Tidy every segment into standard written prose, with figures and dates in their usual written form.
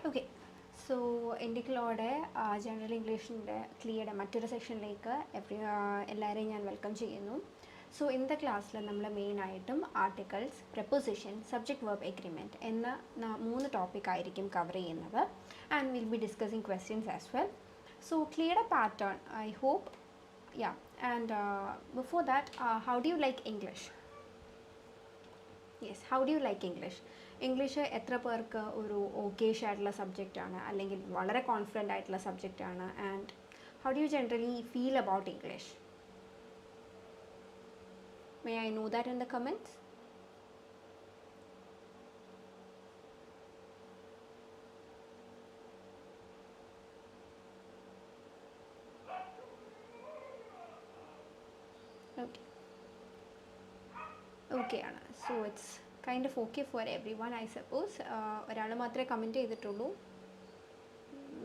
Okay, so Indic Law General English KLEE മറ്റൊരു സെക്ഷനിലേക്ക് എല്ലാവരെയും ഞാൻ വെൽക്കം ചെയ്യുന്നു. സോ ഇന്നത്തെ ക്ലാസ്സിൽ നമ്മൾ മെയിനായിട്ടും articles, preposition, subject verb agreement എന്ന 3 ടോപ്പിക് ആയിരിക്കും കവർ ചെയ്യുന്നത്. And will be discussing questions as well. So clear pattern I hope. Yeah, and before that, how do you like English? Yes, how do you like English? English എത്ര പേർക്ക് ഒരു ഓക്കേഷ് ആയിട്ടുള്ള സബ്ജക്റ്റാണ്, അല്ലെങ്കിൽ വളരെ കോൺഫിഡൻ്റ് ആയിട്ടുള്ള സബ്ജക്റ്റാണ്? And how do you generally feel about English? May I know that in the comments? Okay, okay ആണ്. So it's kind of okay for everyone, I suppose. ഒരാൾ മാത്രമേ കമൻറ്റ് ചെയ്തിട്ടുള്ളൂ.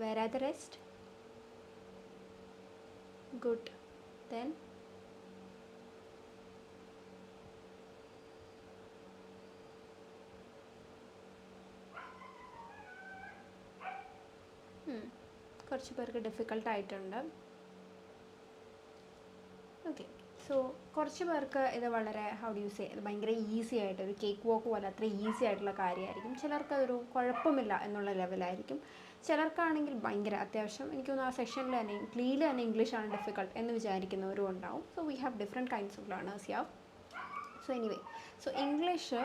Where are the rest? Good. Then കുറച്ച് പേർക്ക് ഡിഫിക്കൽട്ടായിട്ടുണ്ട്. Okay, so കുറച്ച് പേർക്ക് ഇത് വളരെ ഇത് ഭയങ്കര ഈസി ആയിട്ട്, ഒരു കേക്ക് വാക്ക് പോലെ അത്ര ഈസി ആയിട്ടുള്ള കാര്യമായിരിക്കും. ചിലർക്ക് അതൊരു കുഴപ്പമില്ല എന്നുള്ള ലെവലായിരിക്കും. ചിലർക്കാണെങ്കിൽ ഭയങ്കര അത്യാവശ്യം, എനിക്ക് തോന്നുന്നു ആ സെക്ഷനിൽ തന്നെ ക്ലീയിൽ തന്നെ ഇംഗ്ലീഷാണ് ഡിഫിക്കൾട്ട് എന്ന് വിചാരിക്കുന്നവരും ഉണ്ടാവും. So we have different kinds of learners യാവ്. So anyway, so English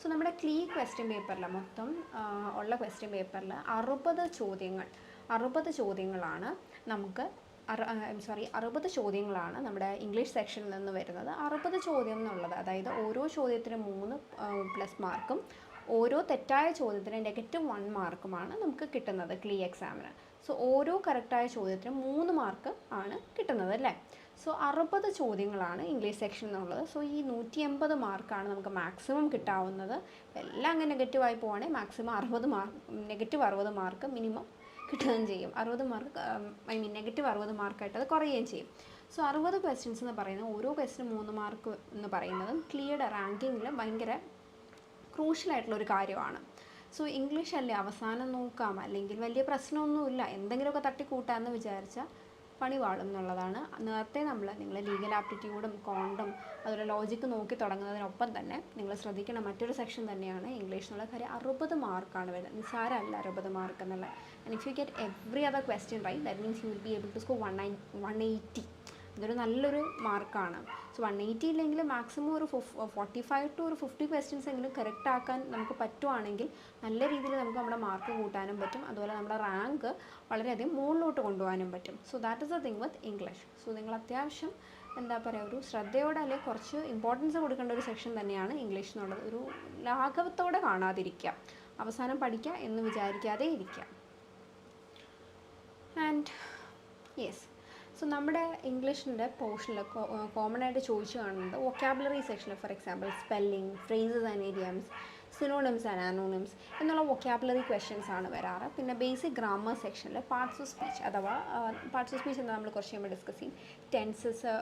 so നമ്മുടെ ക്ലീ ക്വസ്റ്റ്യൻ പേപ്പറിൽ മൊത്തം ഉള്ള ക്വസ്റ്റ്യൻ പേപ്പറിൽ 60 ചോദ്യങ്ങളാണ് നമുക്ക് 60 ചോദ്യങ്ങളാണ് നമ്മുടെ ഇംഗ്ലീഷ് സെക്ഷനിൽ നിന്ന് വരുന്നത്. 60 ചോദ്യം എന്നുള്ളത്, അതായത് ഓരോ ചോദ്യത്തിനും 3+ മാർക്കും ഓരോ തെറ്റായ ചോദ്യത്തിന് -1 മാർക്കുമാണ് നമുക്ക് കിട്ടുന്നത് ക്ലീ എക്സാമിന്. സോ ഓരോ കറക്റ്റായ ചോദ്യത്തിനും 3 മാർക്ക് ആണ് കിട്ടുന്നത്, അല്ലേ? സോ 60 ചോദ്യങ്ങളാണ് ഇംഗ്ലീഷ് സെക്ഷൻ എന്നുള്ളത്. സോ ഈ 180 മാർക്കാണ് നമുക്ക് മാക്സിമം കിട്ടാവുന്നത്. എല്ലാം അങ്ങ് നെഗറ്റീവായി പോവുകയാണെങ്കിൽ മാക്സിമം -60 മാർക്ക് മിനിമം കിട്ടുകയും ചെയ്യും. 60 മാർക്ക് -60 മാർക്കായിട്ട് അത് കുറയുകയും ചെയ്യും. സോ 60 ക്വസ്റ്റ്യൻസ് എന്ന് പറയുന്നത്, ഓരോ ക്വസ്റ്റ്യനും 3 മാർക്ക് എന്ന് പറയുന്നതും ക്ലിയറുടെ റാങ്കിങ്ങിൽ ഭയങ്കര ക്രൂഷ്യലായിട്ടുള്ളൊരു കാര്യമാണ്. സോ ഇംഗ്ലീഷ് അല്ലേ അവസാനം നോക്കാം, അല്ലെങ്കിൽ വലിയ പ്രശ്നമൊന്നുമില്ല, എന്തെങ്കിലുമൊക്കെ തട്ടിക്കൂട്ടാമെന്ന് വിചാരിച്ചാൽ പണി പാടും എന്നുള്ളതാണ്. നേരത്തെ നിങ്ങൾ ലീഗൽ ആപ്റ്റിറ്റ്യൂഡും കോണ്ടും അതുപോലെ ലോജിക്ക് നോക്കി തുടങ്ങുന്നതിനൊപ്പം തന്നെ നിങ്ങൾ ശ്രദ്ധിക്കണം മറ്റൊരു സെക്ഷൻ തന്നെയാണ് ഇംഗ്ലീഷ് എന്നുള്ള കാര്യം. 60 മാർക്കാണ് വരുന്നത്, നിസ്സാരമല്ല 60 മാർക്ക് എന്നുള്ളത്. And if you get every other question right, that means you will be able to score 180. ഇതൊരു നല്ലൊരു മാർക്കാണ്. സോ 180 ഇല്ലെങ്കിൽ മാക്സിമം ഒരു 45 to 50 ക്വസ്റ്റ്യൻസ് എങ്കിലും കറക്റ്റ് ആക്കാൻ നമുക്ക് പറ്റുവാണെങ്കിൽ നല്ല രീതിയിൽ നമുക്ക് നമ്മുടെ മാർക്ക് കൂട്ടാനും പറ്റും. അതുപോലെ നമ്മുടെ റാങ്ക് വളരെയധികം മുകളിലോട്ട് കൊണ്ടുപോകാനും പറ്റും. So that is the thing with English. So നിങ്ങൾ അത്യാവശ്യം ഒരു ശ്രദ്ധയോടെ അല്ലെങ്കിൽ കുറച്ച് ഇമ്പോർട്ടൻസ് കൊടുക്കേണ്ട ഒരു സെക്ഷൻ തന്നെയാണ് ഇംഗ്ലീഷ് എന്നുള്ളത്. ഒരു ലാഘവത്തോടെ കാണാതിരിക്കുക, അവസാനം പഠിക്കുക എന്ന് വിചാരിക്കാതെ ഇരിക്കുക. ആൻഡ് യെസ്, സോ നമ്മുടെ ഇംഗ്ലീഷിൻ്റെ പോർഷനിൽ കോമൺ ആയിട്ട് ചോദിച്ചു കാണുന്നത് വൊക്കാബുലറി സെക്ഷനിൽ, for example spelling, phrases and idioms, synonyms and antonyms എന്നുള്ള വൊക്കാബുലറി ക്വസ്റ്റ്യൻസ് ആണ് വരാറ്. പിന്നെ ബേസിക് ഗ്രാമർ സെക്ഷനിൽ പാർട്സ് ഓഫ് സ്പീച്ച്, അഥവാ പാർട്സ് ഓഫ് സ്പീച്ച് എന്ന് നമ്മൾ കുറച്ച് കഴിയുമ്പോൾ ഡിസ്കസ് ചെയ്യും. ടെൻസസ്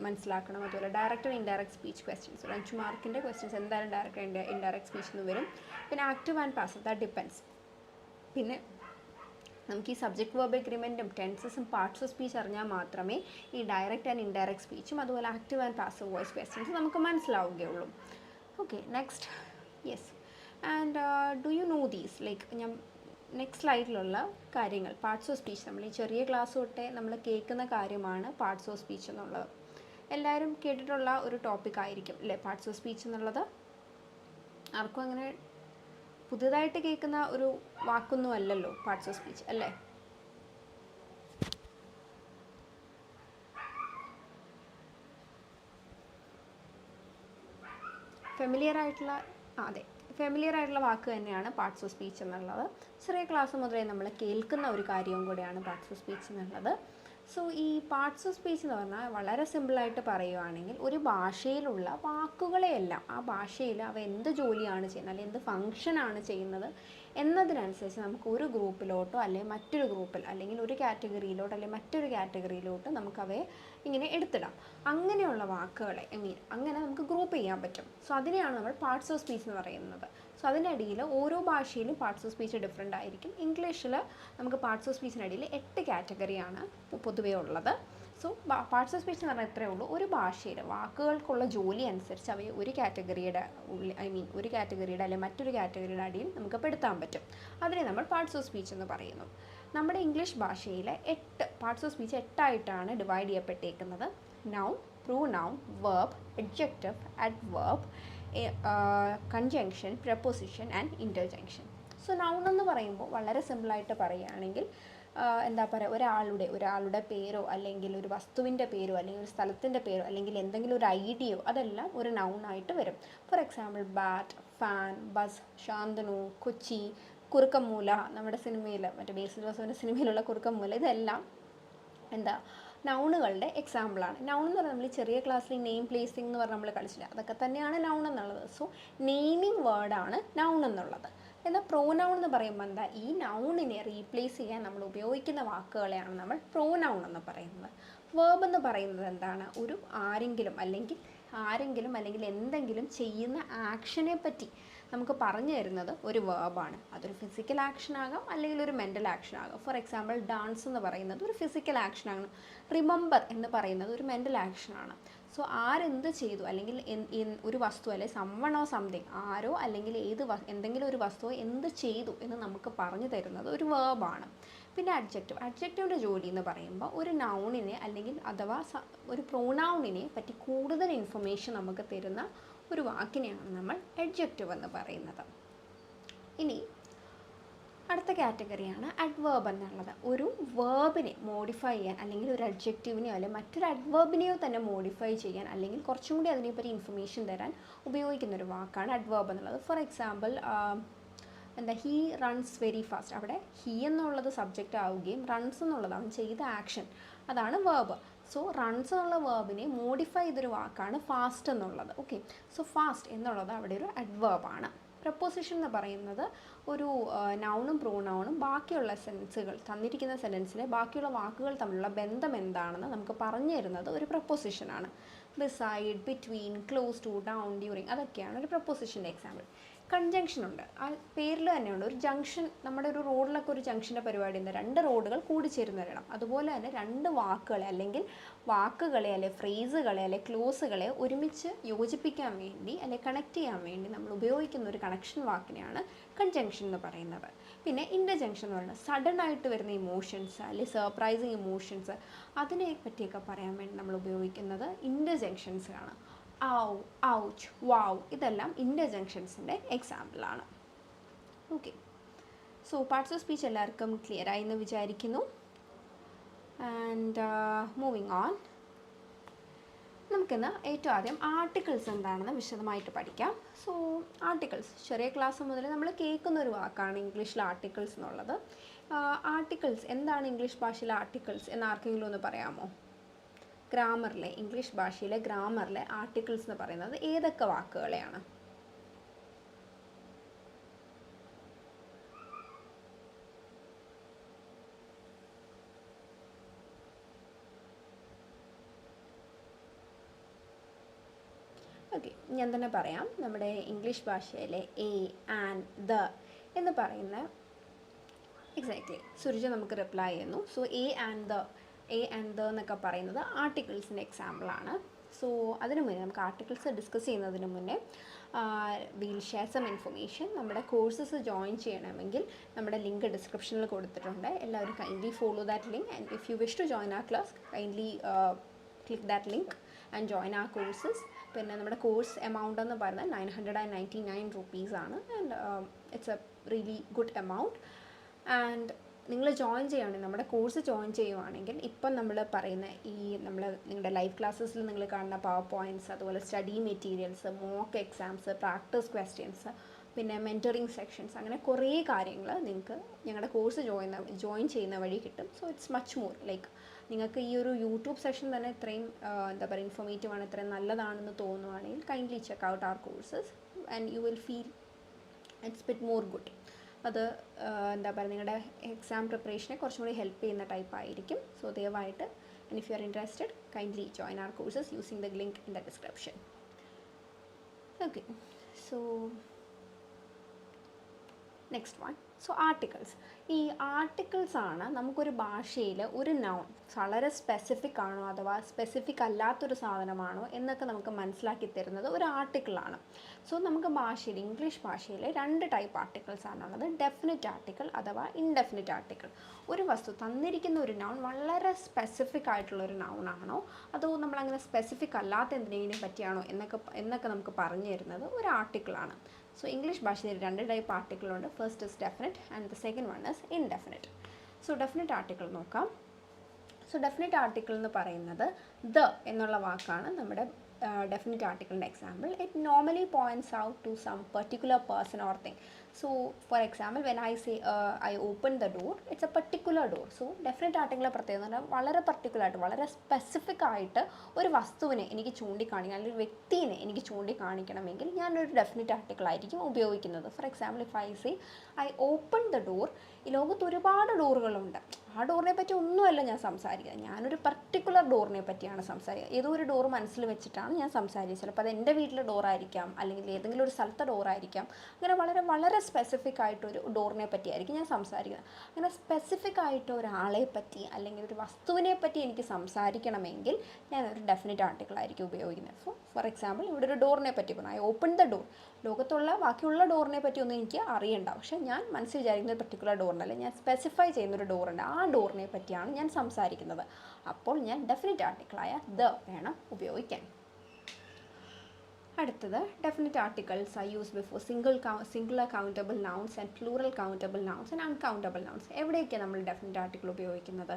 മനസ്സിലാക്കണം. അതുപോലെ direct and indirect speech questions, 5 മാർക്കിൻ്റെ ക്വസ്റ്റ്യൻസ് എന്തായാലും ഡയറക്റ്റ് ആൻഡ് ഇൻഡയറക്റ്റ് സ്പീച്ച് എന്ന് വരും. പിന്നെ active and passive, that depends. പിന്നെ നമുക്ക് ഈ സബ്ജക്റ്റ് വെർബ് എഗ്രിമെൻറ്റും ടെൻസസും പാർട്സ് ഓഫ് സ്പീച്ച് അറിഞ്ഞാൽ മാത്രമേ ഈ ഡയറക്റ്റ് ആൻഡ് ഇൻഡയറക്റ്റ് സ്പീച്ചും അതുപോലെ active and passive voice questions നമുക്ക് മനസ്സിലാവുകയുള്ളൂ. Okay, next. Yes, and do you know these? ഞാൻ നെക്സ്റ്റ് സ്ലൈഡിലുള്ള കാര്യങ്ങൾ, പാർട്സ് ഓഫ് സ്പീച്ച്, നമ്മൾ ഈ ചെറിയ ക്ലാസ് തൊട്ടേ നമ്മൾ കേൾക്കുന്ന കാര്യമാണ് പാർട്സ് ഓഫ് സ്പീച്ച് എന്നുള്ളത്. എല്ലാവരും കേട്ടിട്ടുള്ള ഒരു ടോപ്പിക് ആയിരിക്കും അല്ലേ പാർട്സ് ഓഫ് സ്പീച്ച് എന്നുള്ളത്? ആർക്കും അങ്ങനെ പുതുതായിട്ട് കേൾക്കുന്ന ഒരു വാക്കൊന്നും അല്ലല്ലോ പാർട്സ് ഓഫ് സ്പീച്ച്, അല്ലേ? ഫെമിലിയർ ആയിട്ടുള്ള വാക്ക് തന്നെയാണ് പാർട്സ് ഓഫ് സ്പീച്ച് എന്നുള്ളത്. ചെറിയ ക്ലാസ് മുതലേ നമ്മൾ കേൾക്കുന്ന ഒരു കാര്യവും കൂടെയാണ് പാർട്സ് ഓഫ് സ്പീച്ച് എന്നുള്ളത്. സോ ഈ പാർട്സ് ഓഫ് സ്പീച്ച് എന്ന് പറഞ്ഞാൽ വളരെ സിമ്പിളായിട്ട് പറയുകയാണെങ്കിൽ ഒരു ഭാഷയിലുള്ള വാക്കുകളെയെല്ലാം ആ ഭാഷയിൽ അവ എന്ത് ജോലിയാണ് ചെയ്യുന്നത് അല്ലെങ്കിൽ എന്ത് ഫങ്ഷനാണ് ചെയ്യുന്നത് എന്നതിനനുസരിച്ച് നമുക്ക് ഒരു ഗ്രൂപ്പിലോട്ടോ അല്ലെങ്കിൽ മറ്റൊരു ഗ്രൂപ്പിൽ അല്ലെങ്കിൽ ഒരു കാറ്റഗറിയിലോട്ടോ അല്ലെങ്കിൽ മറ്റൊരു കാറ്റഗറിയിലോട്ടോ നമുക്കവയെ ഇങ്ങനെ എടുത്തിടാം. അങ്ങനെയുള്ള വാക്കുകളെ അങ്ങനെ നമുക്ക് ഗ്രൂപ്പ് ചെയ്യാൻ പറ്റും. സോ അതിനെയാണ് നമ്മൾ പാർട്സ് ഓഫ് സ്പീച്ച് എന്ന് പറയുന്നത്. സോ അതിനിടയിൽ ഓരോ ഭാഷയിലും പാർട്സ് ഓഫ് സ്പീച്ച് ഡിഫറെൻ്റ് ആയിരിക്കും. ഇംഗ്ലീഷിൽ നമുക്ക് പാർട്സ് ഓഫ് സ്പീച്ചിനിടയിൽ 8 കാറ്റഗറിയാണ് പൊതുവേ ഉള്ളത്. സോ പാർട്സ് ഓഫ് സ്പീച്ച് എന്ന് പറഞ്ഞാൽ ഇത്രയേ ഉള്ളൂ. ഒരു ഭാഷയിൽ വാക്കുകൾക്കുള്ള ജോലി അനുസരിച്ച് അവയെ ഒരു കാറ്റഗറിയുടെ ഉള്ളിൽ ഒരു കാറ്റഗറിയുടെ അല്ലെങ്കിൽ മറ്റൊരു കാറ്റഗറിയുടെ അടിയിൽ നമുക്ക് പെടുത്താൻ പറ്റും. അതിനെ നമ്മൾ പാർട്സ് ഓഫ് സ്പീച്ച് എന്ന് പറയുന്നു. നമ്മുടെ ഇംഗ്ലീഷ് ഭാഷയിലെ 8 പാർട്സ് ഓഫ് സ്പീച്ച് 8 ആയിട്ടാണ് ഡിവൈഡ് ചെയ്യപ്പെട്ടേക്കുന്നത്. Noun, pronoun, verb, adjective, adverb, conjunction, preposition and interjection. So noun എന്ന് പറയുമ്പോൾ വളരെ സിമ്പിളായിട്ട് പറയുകയാണെങ്കിൽ എന്താ പറയുക, ഒരാളുടെ പേരോ അല്ലെങ്കിൽ ഒരു വസ്തുവിൻ്റെ പേരോ അല്ലെങ്കിൽ ഒരു സ്ഥലത്തിൻ്റെ പേരോ അല്ലെങ്കിൽ എന്തെങ്കിലും ഒരു ഐഡിയയോ അതെല്ലാം ഒരു നൗണായിട്ട് വരും. For example bat, fan, bus, Shantanu, Kochi, Kurukkanmoola, നമ്മുടെ സിനിമയിൽ മറ്റേ ബേസിൽ ജോസഫിൻ്റെ സിനിമയിലുള്ള കുറുക്കമ്മൂല, ഇതെല്ലാം എന്താ നൗണുകളുടെ എക്സാമ്പിളാണ്. നൗൺ എന്ന് പറഞ്ഞാൽ നമ്മൾ ചെറിയ ക്ലാസ്സിൽ നെയിം പ്ലേസിംഗ് എന്ന് പറഞ്ഞാൽ നമ്മൾ കളിച്ചില്ല, അതൊക്കെ തന്നെയാണ് നൗൺ എന്നുള്ളത്. സോ നെയിമിങ് വേർഡാണ് നൗൺ എന്നുള്ളത്. എന്നാൽ പ്രോനൗൺ എന്ന് പറയുമ്പോൾ എന്താ, ഈ നൗണിനെ റീപ്ലേസ് ചെയ്യാൻ നമ്മൾ ഉപയോഗിക്കുന്ന വാക്കുകളെയാണ് നമ്മൾ പ്രോനൗൺ എന്ന് പറയുന്നത്. വേർബ് എന്ന് പറയുന്നത് എന്താണ്, ഒരു ആരെങ്കിലും അല്ലെങ്കിൽ എന്തെങ്കിലും ചെയ്യുന്ന ആക്ഷനെ പറ്റി നമുക്ക് പറഞ്ഞു തരുന്നത് ഒരു വേർബാണ്. അതൊരു ഫിസിക്കൽ ആക്ഷൻ ആകാം അല്ലെങ്കിൽ ഒരു മെൻ്റൽ ആക്ഷൻ ആകാം. ഫോർ എക്സാമ്പിൾ ഡാൻസ് എന്ന് പറയുന്നത് ഒരു ഫിസിക്കൽ ആക്ഷനാണ്. റിമെമ്പർ എന്ന് പറയുന്നത് ഒരു മെൻ്റൽ ആക്ഷനാണ്. സോ ആരെന്ത് ചെയ്തു അല്ലെങ്കിൽ ഒരു വസ്തു അല്ലെങ്കിൽ സമ്മൺ ഓർ സംതിങ്, ആരോ അല്ലെങ്കിൽ എന്തെങ്കിലും ഒരു വസ്തുവോ എന്ത് ചെയ്തു എന്ന് നമുക്ക് പറഞ്ഞു തരുന്നത് ഒരു വേർബാണ്. പിന്നെ അഡ്ജക്റ്റീവിൻ്റെ ജോലി എന്ന് പറയുമ്പോൾ ഒരു നൗണിനെ അല്ലെങ്കിൽ അഥവാ ഒരു പ്രോനൗണിനെ പറ്റി കൂടുതൽ ഇൻഫർമേഷൻ നമുക്ക് തരുന്ന ഒരു വാക്കിനെയാണ് നമ്മൾ അഡ്ജക്റ്റീവ് എന്ന് പറയുന്നത്. ഇനി അടുത്ത കാറ്റഗറിയാണ് അഡ്വേർബ് എന്നുള്ളത്. ഒരു വേർബിനെ മോഡിഫൈ ചെയ്യാൻ അല്ലെങ്കിൽ ഒരു അഡ്ജക്റ്റീവിനെയോ അല്ലെങ്കിൽ മറ്റൊരു അഡ്വേർബിനെയോ തന്നെ മോഡിഫൈ ചെയ്യാൻ അല്ലെങ്കിൽ കുറച്ചും കൂടി അതിനെപ്പറ്റി ഇൻഫർമേഷൻ തരാൻ ഉപയോഗിക്കുന്ന ഒരു വാക്കാണ് അഡ്വേർബ് എന്നുള്ളത്. For example he runs very fast. അവിടെ ഹീ എന്നുള്ളത് സബ്ജക്റ്റ് ആവുകയും റൺസ് എന്നുള്ളത് അവൻ ചെയ്ത ആക്ഷൻ, അതാണ് വേർബ്. സോ റൺസ് എന്നുള്ള വേർബിനെ മോഡിഫൈ ചെയ്തൊരു വാക്കാണ് ഫാസ്റ്റ് എന്നുള്ളത്. ഓക്കെ, സോ ഫാസ്റ്റ് എന്നുള്ളത് അവിടെ ഒരു അഡ്വേർബാണ്. പ്രപ്പോസിഷൻ എന്ന് പറയുന്നത് ഒരു നൗണും പ്രോനൗണും ബാക്കിയുള്ള സെൻസുകൾ തന്നിരിക്കുന്ന സെൻറ്റൻസിലെ ബാക്കിയുള്ള വാക്കുകൾ തമ്മിലുള്ള ബന്ധം എന്താണെന്ന് നമുക്ക് പറഞ്ഞു തരുന്നത് ഒരു പ്രപ്പോസിഷനാണ്. Beside, between, close to, down, during, അതൊക്കെയാണ് ഒരു പ്രപ്പോസിഷൻ്റെ എക്സാമ്പിൾ. കൺജങ്ഷൻ ഉണ്ട്, ആ പേരിൽ തന്നെയുണ്ട്. ഒരു ജംഗ്ഷൻ, നമ്മുടെ ഒരു റോഡിലൊക്കെ ഒരു ജംഗ്ഷൻ്റെ പരിപാടി ഉണ്ട്, 2 റോഡുകൾ കൂടിച്ചേരുന്നൊരിടം. അതുപോലെ തന്നെ 2 വാക്കുകളെ അല്ലെങ്കിൽ ഫ്രേസുകളെ അല്ലെങ്കിൽ ക്ലോസുകളെ ഒരുമിച്ച് യോജിപ്പിക്കാൻ വേണ്ടി അല്ലെങ്കിൽ കണക്ട് ചെയ്യാൻ വേണ്ടി നമ്മൾ ഉപയോഗിക്കുന്ന ഒരു കണക്ഷൻ വാക്കിനെയാണ് കൺജങ്ഷൻ എന്ന് പറയുന്നത്. പിന്നെ ഇൻ്റർജങ്ഷൻ എന്ന് പറയുന്നത് സഡൻ ആയിട്ട് വരുന്ന ഇമോഷൻസ് അല്ലെങ്കിൽ സർപ്രൈസിങ് ഇമോഷൻസ്, അതിനെ പറ്റിയൊക്കെ പറയാൻ വേണ്ടി നമ്മൾ ഉപയോഗിക്കുന്നത് ഇൻ്റർജങ്ഷൻസ് ആണ്. ഔ, ഔച്ച്, വാവ്, ഇതെല്ലാം ഇൻ്റർജങ്ഷൻസിൻ്റെ എക്സാമ്പിളാണ്. Okay, so parts of speech എല്ലാവർക്കും ക്ലിയർ ആയി എന്ന് വിചാരിക്കുന്നു. ആൻഡ് മൂവിങ് ഓൺ, നമുക്കിന്ന് ഏറ്റവും ആദ്യം ആർട്ടിക്കിൾസ് എന്താണെന്ന് വിശദമായിട്ട് പഠിക്കാം. സോ ആർട്ടിക്കിൾസ് ചെറിയ ക്ലാസ് മുതൽ നമ്മൾ കേൾക്കുന്ന ഒരു വാക്കാണ് ഇംഗ്ലീഷിൽ ആർട്ടിക്കിൾസ് എന്നുള്ളത്. ആർട്ടിക്കിൾസ് എന്താണ് ഇംഗ്ലീഷ് ഭാഷയിലെ ആർട്ടിക്കിൾസ് എന്ന് ആർക്കെങ്കിലും ഒന്ന് പറയാമോ? ഇംഗ്ലീഷ് ഭാഷയിലെ ഗ്രാമറിലെ ആർട്ടിക്കിൾസ് എന്ന് പറയുന്നത് ഏതൊക്കെ വാക്കുകളെയാണ്? ഓക്കെ, ഞാൻ തന്നെ പറയാം. നമ്മുടെ ഇംഗ്ലീഷ് ഭാഷയിലെ എ, ആൻഡ്, ദ എന്ന് പറയുന്ന എക്സാക്ട്ലി സുരുച നമുക്ക് റിപ്ലൈ ചെയ്യുന്നു. സോ എ ആൻഡ് ദ എന്നൊക്കെ പറയുന്നത് ആർട്ടിക്കിൾസിൻ്റെ എക്സാമ്പിളാണ്. സോ അതിനു മുന്നേ നമുക്ക് ആർട്ടിക്കിൾസ് ഡിസ്കസ് ചെയ്യുന്നതിന് മുന്നേ വിൽ ഷെയർ സം ഇൻഫർമേഷൻ. നമ്മുടെ കോഴ്സസ് ജോയിൻ ചെയ്യണമെങ്കിൽ നമ്മുടെ ലിങ്ക് ഡിസ്ക്രിപ്ഷനിൽ കൊടുത്തിട്ടുണ്ട്. എല്ലാവരും kindly follow that link and if you wish to join our class kindly click that link and join our courses. പിന്നെ നമ്മുടെ കോഴ്സ് എമൗണ്ട് എന്ന് പറയുന്നത് 999 rupees-ആണ്. And it's a really good amount. And നിങ്ങൾ ജോയിൻ ചെയ്യുകയാണെങ്കിൽ, നമ്മുടെ കോഴ്സ് ജോയിൻ ചെയ്യുവാണെങ്കിൽ ഇപ്പം നമ്മൾ പറയുന്ന നിങ്ങളുടെ ലൈവ് ക്ലാസ്സസിൽ നിങ്ങൾ കാണുന്ന പവർ പോയിൻറ്റ്സ്, അതുപോലെ study materials, mock exams, practice questions, പിന്നെ മെൻറ്ററിങ് സെക്ഷൻസ്, അങ്ങനെ കുറേ കാര്യങ്ങൾ നിങ്ങൾക്ക് ഞങ്ങളുടെ കോഴ്സ് ജോയിൻ ചെയ്യുന്ന വഴി കിട്ടും. So it's much more like നിങ്ങൾക്ക് ഈ ഒരു യൂട്യൂബ് സെഷൻ തന്നെ ഇത്രയും എന്താ പറയുക ഇൻഫോർമേറ്റീവാണ്, ഇത്രയും നല്ലതാണെന്ന് തോന്നുവാണെങ്കിൽ kindly check out our courses and you will feel it's bit more good. അത് എന്താ പറയുക നിങ്ങളുടെ എക്സാം പ്രിപ്പറേഷനെ കുറച്ചും കൂടി ഹെൽപ്പ് ചെയ്യുന്ന ടൈപ്പ് ആയിരിക്കും. സോ ദയവായിട്ട് and if you are interested, kindly join our courses using the link in the description. Okay, so next one, so articles. ഈ ആർട്ടിക്കിൾസ് ആണ് നമുക്കൊരു ഭാഷയിൽ ഒരു നൗൺ വളരെ സ്പെസിഫിക് ആണോ അഥവാ സ്പെസിഫിക് അല്ലാത്തൊരു സാധനമാണോ എന്നൊക്കെ നമുക്ക് മനസ്സിലാക്കി തരുന്നത് ഒരു ആർട്ടിക്കിളാണ്. സോ നമുക്ക് ഭാഷയിൽ ഇംഗ്ലീഷ് ഭാഷയിൽ 2 ടൈപ്പ് ആർട്ടിക്കിൾസ് ആണുള്ളത്. ഡെഫിനിറ്റ് ആർട്ടിക്കിൾ അഥവാ ഇൻഡെഫിനിറ്റ് ആർട്ടിക്കിൾ. ഒരു വസ്തു തന്നിരിക്കുന്ന ഒരു നൗൺ വളരെ സ്പെസിഫിക് ആയിട്ടുള്ളൊരു നൗൺ ആണോ അതോ നമ്മളങ്ങനെ സ്പെസിഫിക് അല്ലാത്ത എന്തിനേയും പറ്റിയാണോ എന്നൊക്കെ നമുക്ക് പറഞ്ഞു തരുന്നത് ഒരു ആർട്ടിക്കിളാണ്. സോ ഇംഗ്ലീഷ് ഭാഷയിൽ 2 ടൈപ്പ് ആർട്ടിക്കിളുണ്ട്. First is definite and the second one is indefinite. So definite article നോക്കാം. സോ ഡെഫിനിറ്റ് ആർട്ടിക്കിൾ എന്ന് പറയുന്നത് ദ എന്നുള്ള വാക്കാണ് നമ്മുടെ definite article example. It normally points out to some particular person or thing. So for example, when I say I open the door, it's a particular door. So definite article പ്രത്യേകത വളരെ particular ആയിട്ട് വളരെ specific ആയിട്ട് ഒരു വസ്തുവിനെ എനിക്ക് ചൂണ്ടിക്കാണിക്കണം അല്ലെങ്കിൽ ഒരു വ്യക്തിയെ എനിക്ക് ചൂണ്ടിക്കാണിക്കണമെങ്കിൽ ഞാനൊരു ഡെഫിനിറ്റ് ആർട്ടിക്കിൾ ആയിരിക്കും ഉപയോഗിക്കുന്നത്. For example if I say I open the door, ഈ ലോകത്ത് ഒരുപാട് ഡോറുകളുണ്ട്, ആ ഡോറിനെ പറ്റി ഒന്നുമല്ല ഞാൻ സംസാരിക്കുക, ഞാനൊരു പർട്ടിക്കുലർ ഡോറിനെ പറ്റിയാണ് സംസാരിക്കുക. ഏതോ ഒരു ഡോർ മനസ്സിൽ വെച്ചിട്ടാണ് ഞാൻ സംസാരിച്ചത്. ചിലപ്പോൾ അത് എൻ്റെ വീട്ടിലെ ഡോറായിരിക്കാം അല്ലെങ്കിൽ ഏതെങ്കിലും ഒരു സ്ഥലത്തെ ഡോറായിരിക്കാം. അങ്ങനെ വളരെ വളരെ സ്പെസിഫിക് ആയിട്ടൊരു ഡോറിനെ പറ്റിയായിരിക്കും ഞാൻ സംസാരിക്കുന്നത്. അങ്ങനെ സ്പെസിഫിക് ആയിട്ട് ഒരാളെ പറ്റി അല്ലെങ്കിൽ ഒരു വസ്തുവിനെ പറ്റി എനിക്ക് സംസാരിക്കണമെങ്കിൽ ഞാനൊരു ഡെഫിനിറ്റ് ആർട്ടിക്കിൾ ആയിരിക്കും ഉപയോഗിക്കുന്നത്. ഫോർ എക്സാമ്പിൾ ഇവിടെ ഒരു ഡോറിനെ പറ്റി പറഞ്ഞു, ഐ ഓപ്പൺ ദ ഡോർ. ലോകത്തുള്ള ബാക്കിയുള്ള ഡോറിനെ പറ്റി ഒന്നും എനിക്ക് അറിയണ്ട, പക്ഷേ ഞാൻ മനസ്സിൽ വിചാരിക്കുന്ന ഒരു പർട്ടിക്കുലർ ഡോറിനല്ല, ഞാൻ സ്പെസിഫൈ ചെയ്യുന്നൊരു ഡോറുണ്ട്, ആ ഡോറിനെ പറ്റിയാണ് ഞാൻ സംസാരിക്കുന്നത്. അപ്പോൾ ഞാൻ ഡെഫിനിറ്റ് ആർട്ടിക്കിളായ ദ വേണം ഉപയോഗിക്കാൻ. അടുത്തത് definite articles are use before singular countable nouns and plural countable nouns and uncountable nouns. എവിടെയൊക്കെയാണ് നമ്മൾ ഡെഫിനിറ്റ് ആർട്ടിക്കിൾ ഉപയോഗിക്കുന്നത്?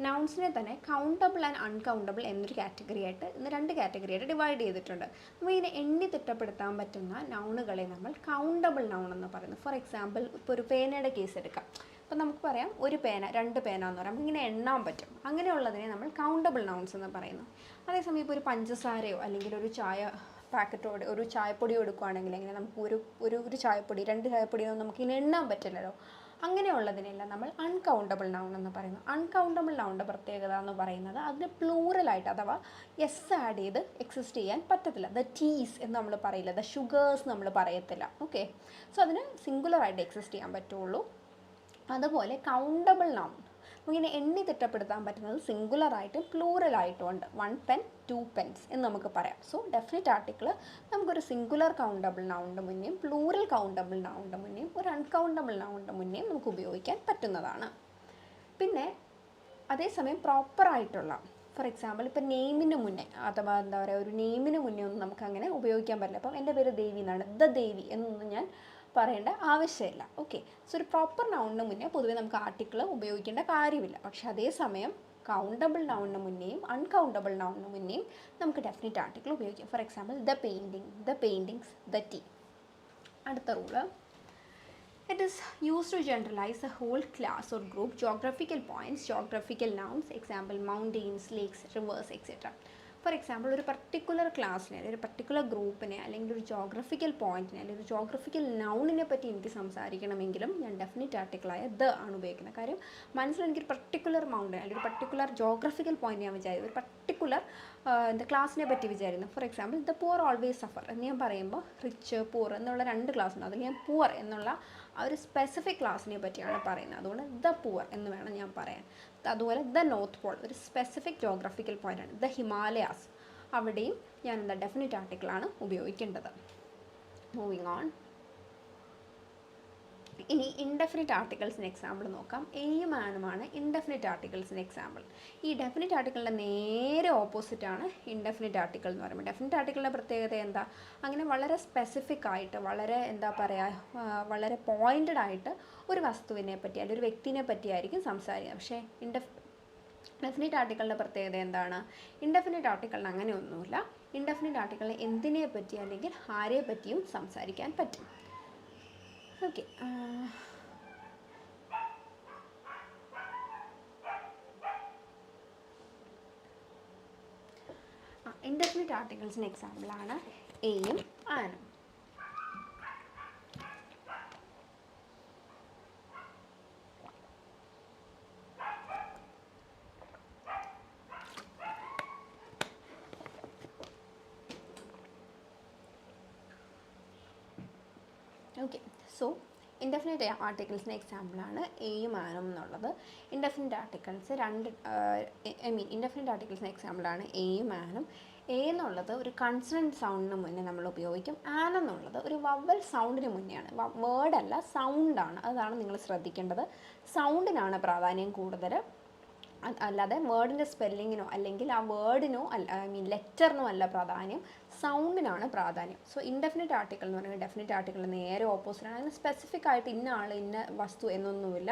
നൗൺസിനെ തന്നെ കൗണ്ടബിൾ ആൻഡ് അൺകൗണ്ടബിൾ എന്നൊരു കാറ്റഗറി ആയിട്ട്, ഇന്ന് 2 കാറ്റഗറി ആയിട്ട് ഡിവൈഡ് ചെയ്തിട്ടുണ്ട്. അപ്പോൾ ഇതിനെ എണ്ണി തിട്ടപ്പെടുത്താൻ പറ്റുന്ന നൗണുകളെ നമ്മൾ കൗണ്ടബിൾ നൗൺ എന്ന് പറയുന്നു. ഫോർ എക്സാമ്പിൾ ഇപ്പോൾ ഒരു പേനയുടെ കേസ് എടുക്കാം. അപ്പോൾ നമുക്ക് പറയാം ഒരു പേന 2 പേന എന്ന് പറയാം, ഇങ്ങനെ എണ്ണാൻ പറ്റും. അങ്ങനെയുള്ളതിനെ നമ്മൾ കൗണ്ടബിൾ നൗൺസ് എന്ന് പറയുന്നു. അതേസമയം ഇപ്പോൾ ഒരു പഞ്ചസാരയോ അല്ലെങ്കിൽ ഒരു ചായ പാക്കറ്റോട് ഒരു ചായപ്പൊടിയോ എടുക്കുകയാണെങ്കിൽ എങ്ങനെ നമുക്ക് ഒരു ചായപ്പൊടി 2 ചായപ്പൊടിയൊന്നും നമുക്കിങ്ങനെ എണ്ണാൻ പറ്റില്ലല്ലോ. അങ്ങനെയുള്ളതിനെല്ലാം നമ്മൾ അൺകൗണ്ടബിൾ നൗൺ എന്ന് പറയുന്നു. അൺകൗണ്ടബിൾ നൗണിൻ്റെ പ്രത്യേകത എന്ന് പറയുന്നത് അതിന് പ്ലൂറലായിട്ട് അഥവാ എസ് ആഡ് ചെയ്ത് എക്സിസ്റ്റ് ചെയ്യാൻ പറ്റത്തില്ല. ദ ടീസ് എന്ന് നമ്മൾ പറയില്ല, ദ ഷുഗേഴ്സ് നമ്മൾ പറയത്തില്ല. ഓക്കെ, സോ അതിന് സിംഗുലറായിട്ട് എക്സിസ്റ്റ് ചെയ്യാൻ പറ്റുള്ളൂ. അതുപോലെ കൗണ്ടബിൾ നൗൺ ഇങ്ങനെ എണ്ണി തിട്ടപ്പെടുത്താൻ പറ്റുന്നത് സിംഗുലറായിട്ടും പ്ലൂറലായിട്ടും ഉണ്ട്. 1 pen 2 pens എന്ന് നമുക്ക് പറയാം. സോ ഡെഫിനിറ്റ് ആർട്ടിക്കിൾ നമുക്കൊരു സിംഗുലർ കൗണ്ടബിൾ നൗണിൻ്റെ മുന്നേയും പ്ലൂറൽ കൗണ്ടബിൾ നൗണിൻ്റെ മുന്നേയും ഒരു അൺകൗണ്ടബിൾ നൗണിൻ്റെ മുന്നേയും നമുക്ക് ഉപയോഗിക്കാൻ പറ്റുന്നതാണ്. പിന്നെ അതേസമയം പ്രോപ്പറായിട്ടുള്ള ഫോർ എക്സാമ്പിൾ ഇപ്പോൾ നെയിമിന് മുന്നേ അഥവാ എന്താ പറയുക ഒരു നെയിമിന് മുന്നേ ഒന്നും നമുക്ക് അങ്ങനെ ഉപയോഗിക്കാൻ പറ്റില്ല. അപ്പം എൻ്റെ പേര് ദേവി എന്നാണ്, ദ ദേവി എന്നൊന്നും ഞാൻ പറയേണ്ട ആവശ്യമില്ല. ഓക്കെ, സോ ഒരു പ്രോപ്പർ നൗണിന് മുന്നേ പൊതുവേ നമുക്ക് ആർട്ടിക്കിൾ ഉപയോഗിക്കേണ്ട കാര്യമില്ല. പക്ഷെ അതേസമയം കൗണ്ടബിൾ നൗണിന് മുന്നേയും അൺകൗണ്ടബിൾ നൗണിന് മുന്നേയും നമുക്ക് ഡെഫിനിറ്റ് ആർട്ടിക്കിൾ ഉപയോഗിക്കാം. For example the painting, the paintings, the tea. അടുത്ത rule, it is used to generalize a whole class or group, geographical points, geographical nouns, example mountains, lakes, rivers, etc. For example ഒരു particular ക്ലാസ്സിനെ അല്ലെങ്കിൽ ഒരു particular ഗ്രൂപ്പിനെ അല്ലെങ്കിൽ ഒരു geographical പോയിന്റിനെ അല്ലെങ്കിൽ ഒരു ജോഗ്രഫിക്കൽ നൗണിനെ പറ്റി എനിക്ക് സംസാരിക്കണമെങ്കിലും ഞാൻ ഡെഫിനിറ്റ് ആർട്ടിക്കിളായ ദ ആണ് ഉപയോഗിക്കുന്നത്. കാര്യം മനസ്സിൽ എനിക്കൊരു പർട്ടിക്കുലർ മൗണ്ടൻ അല്ലെങ്കിൽ ഒരു പർട്ടിക്കുലർ ജോഗ്രഫിക്കൽ പോയിന്റ് ഞാൻ വിചാരിക്കും, ഒരു പർട്ടിക്കുലർ ക്ലാസ്സിനെ പറ്റി വിചാരിക്കുന്നു. For example the poor always suffer എന്ന് ഞാൻ പറയുമ്പോൾ റിച്ച് പുവർ എന്നുള്ള 2 ക്ലാസ് ഉണ്ട്, അതിൽ ഞാൻ പുവർ എന്നുള്ള ആ ഒരു സ്പെസിഫിക് ക്ലാസ്സിനെ പറ്റിയാണ് പറയുന്നത്. അതുകൊണ്ട് ദ പുവർ എന്ന് വേണം ഞാൻ പറയാൻ. അതുപോലെ ദ നോർത്ത് പോൾ ഒരു സ്പെസിഫിക് ജോഗ്രഫിക്കൽ പോയിൻ്റാണ്. ദ ഹിമാലയാസ് അവിടെയും ഞാൻ എന്താ ഡെഫിനിറ്റ് ആർട്ടിക്കിളാണ് ഉപയോഗിക്കേണ്ടത്. മൂവിങ് ഓൺ, ഇനി ഇൻഡെഫിനിറ്റ് ആർട്ടിക്കിൾസിന് എക്സാമ്പിൾ നോക്കാം. എയും ആനുമാണ് ഇൻഡെഫിനിറ്റ് ആർട്ടിക്കിൾസിന് എക്സാമ്പിൾ. ഈ ഡെഫിനിറ്റ് ആർട്ടിക്കിളിൻ്റെ നേരെ ഓപ്പോസിറ്റാണ് ഇൻഡെഫിനിറ്റ് ആർട്ടിക്കിൾ എന്ന് പറയുമ്പോൾ. ഡെഫിനിറ്റ് ആർട്ടിക്കിളിൻ്റെ പ്രത്യേകത എന്താ, അങ്ങനെ വളരെ സ്പെസിഫിക് ആയിട്ട് വളരെ എന്താ പറയുക വളരെ പോയിൻറ്റഡ് ആയിട്ട് ഒരു വസ്തുവിനെ പറ്റി അല്ലെങ്കിൽ ഒരു വ്യക്തിനെ പറ്റിയായിരിക്കും സംസാരിക്കുക. പക്ഷേ ഡെഫിനിറ്റ് ആർട്ടിക്കിളിൻ്റെ പ്രത്യേകത എന്താണ്? ഇൻഡെഫിനിറ്റ് ആർട്ടിക്കിളിന് അങ്ങനെയൊന്നുമില്ല. ഇൻഡെഫിനിറ്റ് ആർട്ടിക്കിളിന് എന്തിനെ പറ്റി അല്ലെങ്കിൽ ആരെ പറ്റിയും സംസാരിക്കാൻ പറ്റും. ഓക്കെ. ഇൻഡെഫിനിറ്റ് ആർട്ടിക്കിൾസിന് എക്സാമ്പിളാണ് എയും ആനും. ഓക്കെ, സോ ഇൻഡെഫിനിറ്റ് ആർട്ടിക്കിൾസിന് എക്സാമ്പിളാണ് എയും ആനും എന്നുള്ളത്. ഇൻഡെഫിനിറ്റ് ആർട്ടിക്കിൾസ് ഇൻഡെഫിനിറ്റ് ആർട്ടിക്കിൾസിന് എക്സാമ്പിളാണ് എയും ആനും. എ എന്നുള്ളത് ഒരു കൺസണൻറ്റ് സൗണ്ടിന് മുന്നേ നമ്മൾ ഉപയോഗിക്കും. ആൻ എന്നുള്ളത് ഒരു വവൽ സൗണ്ടിന് മുന്നെയാണ്. വേർഡല്ല, സൗണ്ടാണ്. അതാണ് നിങ്ങൾ ശ്രദ്ധിക്കേണ്ടത്. സൗണ്ടിനാണ് പ്രാധാന്യം കൂടുതൽ, അല്ലാതെ വേർഡിൻ്റെ സ്പെല്ലിങ്ങിനോ അല്ലെങ്കിൽ ആ വേർഡിനോ ലെറ്ററിനോ അല്ല പ്രാധാന്യം, സൗണ്ടിനാണ് പ്രാധാന്യം. സോ ഇൻഡെഫിനിറ്റ് ആർട്ടിക്കിൾ എന്ന് പറയുന്നത് ഡെഫിനിറ്റ് ആർട്ടിക്കിളിന് നേരെ ഓപ്പോസിറ്റാണ്. അതിന് സ്പെസിഫിക് ആയിട്ട് ഇന്ന ആൾ ഇന്ന വസ്തു എന്നൊന്നുമില്ല.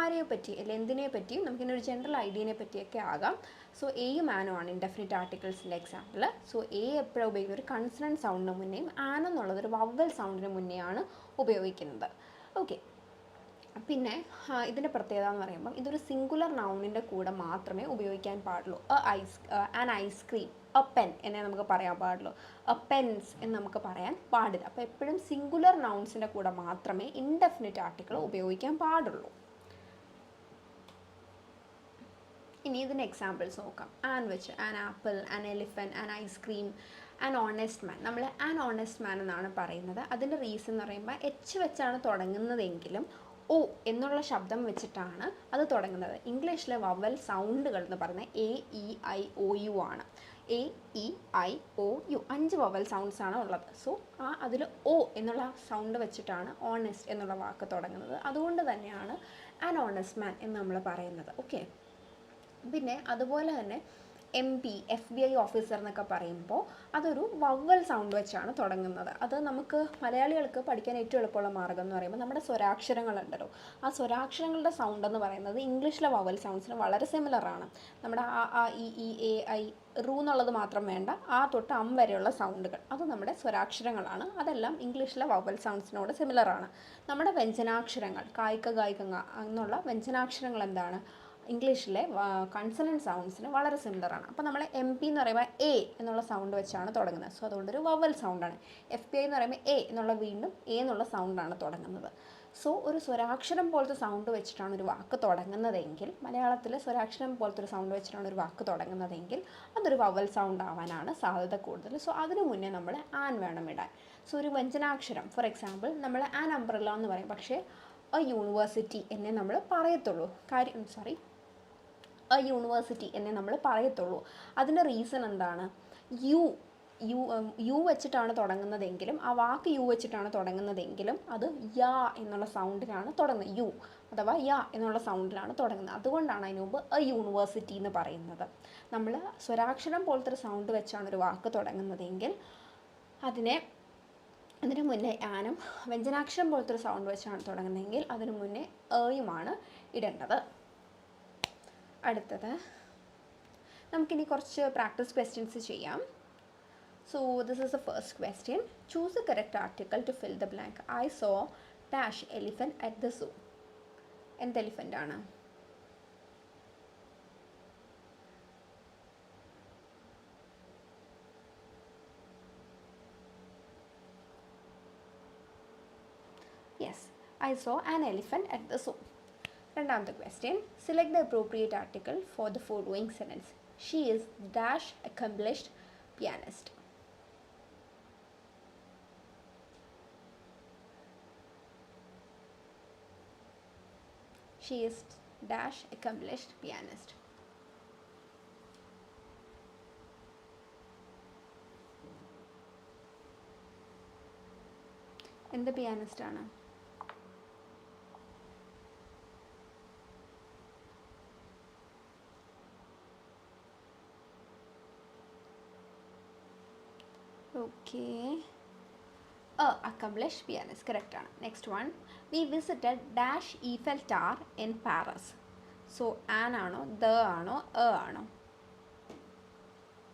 ആരെയെ പറ്റി അല്ലെങ്കിൽ എന്തിനെ പറ്റിയും നമുക്കിന്നൊരു ജനറൽ ഐഡിയനെ പറ്റിയൊക്കെ ആകാം. സോ എയും ആനും ആണ് ഇൻഡെഫിനിറ്റ് ആർട്ടിക്കിൾസിൻ്റെ എക്സാമ്പിൾ. സോ എ എപ്പോഴും ഉപയോഗിക്കുന്നത് ഒരു കൺസണൻറ്റ് സൗണ്ടിന് മുന്നേയും ആൻ എന്നുള്ളത് ഒരു വവൽ സൗണ്ടിന് മുന്നെയാണ് ഉപയോഗിക്കുന്നത്. ഓക്കെ, പിന്നെ ഇതിൻ്റെ പ്രത്യേകത എന്ന് പറയുമ്പോൾ ഇതൊരു സിംഗുലർ നൗണിൻ്റെ കൂടെ മാത്രമേ ഉപയോഗിക്കാൻ പാടുള്ളൂ. ആൻ ഐസ്ക്രീം, എ പെൻ എന്നേ നമുക്ക് പറയാൻ പാടുള്ളൂ. എ പെൻസ് എന്ന് നമുക്ക് പറയാൻ പാടില്ല. അപ്പോൾ എപ്പോഴും സിംഗുലർ നൗൺസിൻ്റെ കൂടെ മാത്രമേ ഇൻഡെഫിനിറ്റ് ആർട്ടിക്കിൾ ഉപയോഗിക്കാൻ പാടുള്ളൂ. ഇനി ഇതിൻ്റെ എക്സാമ്പിൾസ് നോക്കാം. ആൻ വെച്ച് an apple, an elephant, an ice cream, an honest മാൻ. നമ്മൾ ആൻ ഓണസ്റ്റ് മാൻ എന്നാണ് പറയുന്നത്. അതിൻ്റെ റീസൺ എന്ന് പറയുമ്പോൾ എച്ച് വെച്ചാണ് തുടങ്ങുന്നതെങ്കിലും ഓ എന്നുള്ള ശബ്ദം വെച്ചിട്ടാണ് അത് തുടങ്ങുന്നത്. ഇംഗ്ലീഷിലെ വവൽ സൗണ്ടുകൾ എന്ന് പറയുന്നത് A E I O U ആണ്. A E I O U 5 vowel sounds ആണ് ഉള്ളത്. സോ അതിൽ ഒ എന്നുള്ള സൗണ്ട് വെച്ചിട്ടാണ് ഓണസ്റ്റ് എന്നുള്ള വാക്ക് തുടങ്ങുന്നത്. അതുകൊണ്ട് തന്നെയാണ് ആൻ ഓണസ്റ്റ് മാൻ എന്ന് നമ്മൾ പറയുന്നത്. ഓക്കെ, പിന്നെ അതുപോലെ തന്നെ MP, FBI ഓഫീസർ എന്നൊക്കെ പറയുമ്പോൾ അതൊരു വവൽ സൗണ്ട് വെച്ചാണ് തുടങ്ങുന്നത്. അത് നമുക്ക് മലയാളികൾക്ക് പഠിക്കാൻ ഏറ്റവും എളുപ്പമുള്ള മാർഗ്ഗം എന്ന് പറയുമ്പോൾ നമ്മുടെ സ്വരാക്ഷരങ്ങളുണ്ടല്ലോ, ആ സ്വരാക്ഷരങ്ങളുടെ സൗണ്ട് എന്ന് പറയുന്നത് ഇംഗ്ലീഷിലെ വവൽ സൗണ്ട്സിന് വളരെ സിമിലറാണ്. നമ്മുടെ ആ ഇ എ ഐ റൂ എന്നുള്ളത് മാത്രം വേണ്ട, ആ തൊട്ട് അം വരെയുള്ള സൗണ്ടുകൾ അത് നമ്മുടെ സ്വരാക്ഷരങ്ങളാണ്. അതെല്ലാം ഇംഗ്ലീഷിലെ വവൽ സൗണ്ട്സിനോട് സിമിലറാണ്. നമ്മുടെ വ്യഞ്ജനാക്ഷരങ്ങൾ കായ്ക്ക ഗായ്കങ്ങ എന്നുള്ള വ്യഞ്ജനാക്ഷരങ്ങൾ എന്താണ് ഇംഗ്ലീഷിലെ കൺസണൻറ്റ് സൗണ്ട്സിന് വളരെ സിമിലറാണ്. അപ്പോൾ നമ്മൾ MP എന്ന് പറയുമ്പോൾ എ എന്നുള്ള സൗണ്ട് വെച്ചാണ് തുടങ്ങുന്നത്. സോ അതുകൊണ്ടൊരു വവൽ സൗണ്ടാണ്. FBI എന്ന് പറയുമ്പോൾ എ എന്നുള്ള വീണ്ടും എ എന്നുള്ള സൗണ്ടാണ് തുടങ്ങുന്നത്. സോ ഒരു സ്വരാക്ഷരം പോലത്തെ സൗണ്ട് വെച്ചിട്ടാണ് ഒരു വാക്ക് തുടങ്ങുന്നതെങ്കിൽ, മലയാളത്തിൽ സ്വരാക്ഷരം പോലത്തെ ഒരു സൗണ്ട് വെച്ചിട്ടാണ് ഒരു വാക്ക് തുടങ്ങുന്നതെങ്കിൽ അതൊരു വവൽ സൗണ്ട് ആവാനാണ് സാധ്യത കൂടുതൽ. സോ അതിനു മുന്നേ നമ്മൾ ആൻ വേണം ഇടാൻ. സോ ഒരു വ്യഞ്ജനാക്ഷരം, ഫോർ എക്സാമ്പിൾ നമ്മൾ ആൻ അംബ്രല്ല എന്ന് പറയും, പക്ഷേ എ യൂണിവേഴ്സിറ്റി എന്നേ നമ്മൾ പറയത്തുള്ളൂ. യൂണിവേഴ്സിറ്റി എന്നേ നമ്മൾ പറയത്തുള്ളൂ. അതിൻ്റെ റീസൺ എന്താണ്? യു വെച്ചിട്ടാണ് തുടങ്ങുന്നതെങ്കിലും, ആ വാക്ക് യു വെച്ചിട്ടാണ് തുടങ്ങുന്നതെങ്കിലും അത് യാ എന്നുള്ള സൗണ്ടിലാണ് തുടങ്ങുന്നത്. യു അഥവാ യാ എന്നുള്ള സൗണ്ടിലാണ് തുടങ്ങുന്നത്. അതുകൊണ്ടാണ് അതിന് മുമ്പ് എ യൂണിവേഴ്സിറ്റി എന്ന് പറയുന്നത്. നമ്മൾ സ്വരാക്ഷരം പോലത്തെ ഒരു സൗണ്ട് വെച്ചാണ് ഒരു വാക്ക് തുടങ്ങുന്നതെങ്കിൽ അതിന് മുന്നേ ആനും, വ്യഞ്ജനാക്ഷരം പോലത്തെ ഒരു സൗണ്ട് വെച്ചാണ് തുടങ്ങുന്നതെങ്കിൽ അതിന് മുന്നേ എയുമാണ് ഇടേണ്ടത്. അടുത്തത് നമുക്കിനി കുറച്ച് പ്രാക്ടീസ് ക്വസ്റ്റ്യൻസ് ചെയ്യാം. So this is the first question. Choose the correct article to fill the blank. I saw dash elephant at the zoo. എന്ത് എലിഫൻ്റ് ആണ്? Yes, I saw an elephant at the zoo. രണ്ടാമത്തെ question. Select the appropriate article for the following sentence. She is dash accomplished pianist. She is dash accomplished pianist. എന്ത് pianist ആണ്? Okay, accomplished pianist correct ആണ്. Next one. We visited dash Eiffel Tower in Paris. So an ആണോ the ആണോ ആണോ?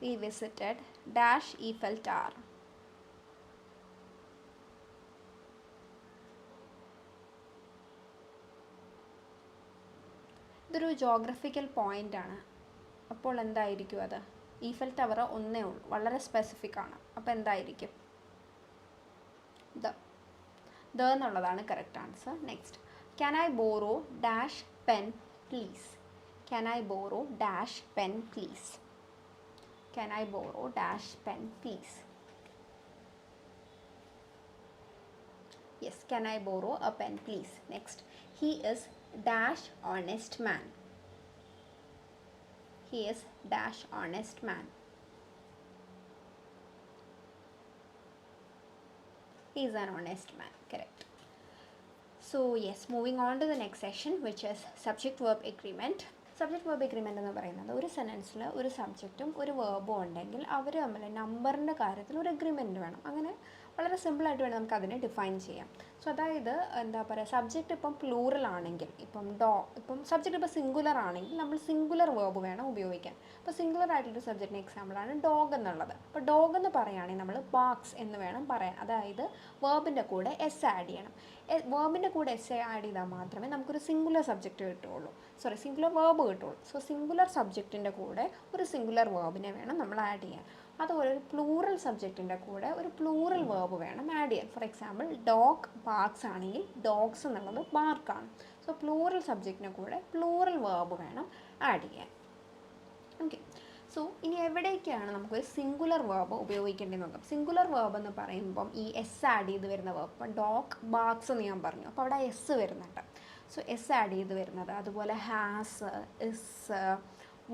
We visited dash Eiffel Tower. ഇതൊരു geographical പോയിൻ്റാണ്. അപ്പോൾ എന്തായിരിക്കും അത്? ഈഫൽ ടവർ ഒന്നേ ഉള്ളൂ, വളരെ സ്പെസിഫിക് ആണ്. അപ്പോൾ എന്തായിരിക്കും? ദ എന്നുള്ളതാണ് correct answer. Next, can I borrow dash pen please? Can I borrow dash pen please? Can I borrow dash pen please? Yes, can I borrow a pen please? Next, he is dash honest man. He is dash honest man. He is an honest man, correct. So yes, moving on to the next section, which is subject verb agreement. Subject verb agreement എന്ന് പറയുന്നത് ഒരു സെൻറ്റൻസിൽ ഒരു സബ്ജക്റ്റും ഒരു വേർബും ഉണ്ടെങ്കിൽ അവർ തമ്മിൽ നമ്പറിൻ്റെ കാര്യത്തിൽ ഒരു എഗ്രിമെൻറ്റ് വേണം. അങ്ങനെ വളരെ സിമ്പിളായിട്ട് വേണം നമുക്ക് അതിനെ ഡിഫൈൻ ചെയ്യാം. സോ അതായത് എന്താ പറയുക, സബ്ജക്റ്റ് ഇപ്പം പ്ലൂറൽ ആണെങ്കിൽ, ഇപ്പം സബ്ജക്റ്റ് ഇപ്പോൾ സിംഗുലർ ആണെങ്കിൽ നമ്മൾ സിംഗുലർ വേർബ് വേണം ഉപയോഗിക്കാൻ. അപ്പോൾ സിംഗുലർ ആയിട്ടുള്ളൊരു സബ്ജക്റ്റിന് എക്സാമ്പിളാണ് ഡോഗ് എന്നുള്ളത്. അപ്പോൾ ഡോഗ് എന്ന് പറയുകയാണെങ്കിൽ നമ്മൾ ബാക്സ് എന്ന് വേണം പറയാൻ. അതായത് വേർബിൻ്റെ കൂടെ എസ് ആഡ് ചെയ്യണം. വേർബിൻ്റെ കൂടെ എസ് ആഡ് ചെയ്താൽ മാത്രമേ നമുക്കൊരു സിംഗുലർ സബ്ജക്റ്റ് കിട്ടുകയുള്ളൂ, സിംഗുലർ വേർബ് കിട്ടുള്ളൂ. സോ സിംഗുലർ സബ്ജക്റ്റിൻ്റെ കൂടെ ഒരു സിംഗുലർ വേർബിനെ വേണം നമ്മൾ ആഡ് ചെയ്യാൻ. അതുപോലെ ഒരു പ്ലൂറൽ സബ്ജക്റ്റിൻ്റെ കൂടെ ഒരു പ്ലൂറൽ വേർബ് വേണം ആഡ് ചെയ്യാൻ. ഫോർ എക്സാമ്പിൾ ഡോഗ് ബാർക്സ് ആണെങ്കിൽ ഡോഗ്സ് എന്നുള്ളത് ബാർക്കാണ്. സോ പ്ലൂറൽ സബ്ജക്റ്റിൻ്റെ കൂടെ പ്ലൂറൽ വേർബ് വേണം ആഡ് ചെയ്യാൻ. ഓക്കെ, സോ ഇനി എവിടേക്കാണ് നമുക്കൊരു സിംഗുലർ വേർബ് ഉപയോഗിക്കേണ്ടത് നോക്കാം. സിംഗുലർ വേർബ് എന്ന് പറയുമ്പം ഈ എസ് ആഡ് ചെയ്ത് വരുന്ന വേർബ്, ഇപ്പം ഡോഗ് ബാർക്സ് എന്ന് ഞാൻ പറഞ്ഞു, അപ്പോൾ അവിടെ എസ് വരുന്നുണ്ട്. സോ എസ് ആഡ് ചെയ്ത് വരുന്നത്, അതുപോലെ ഹാസ്, ഇസ്,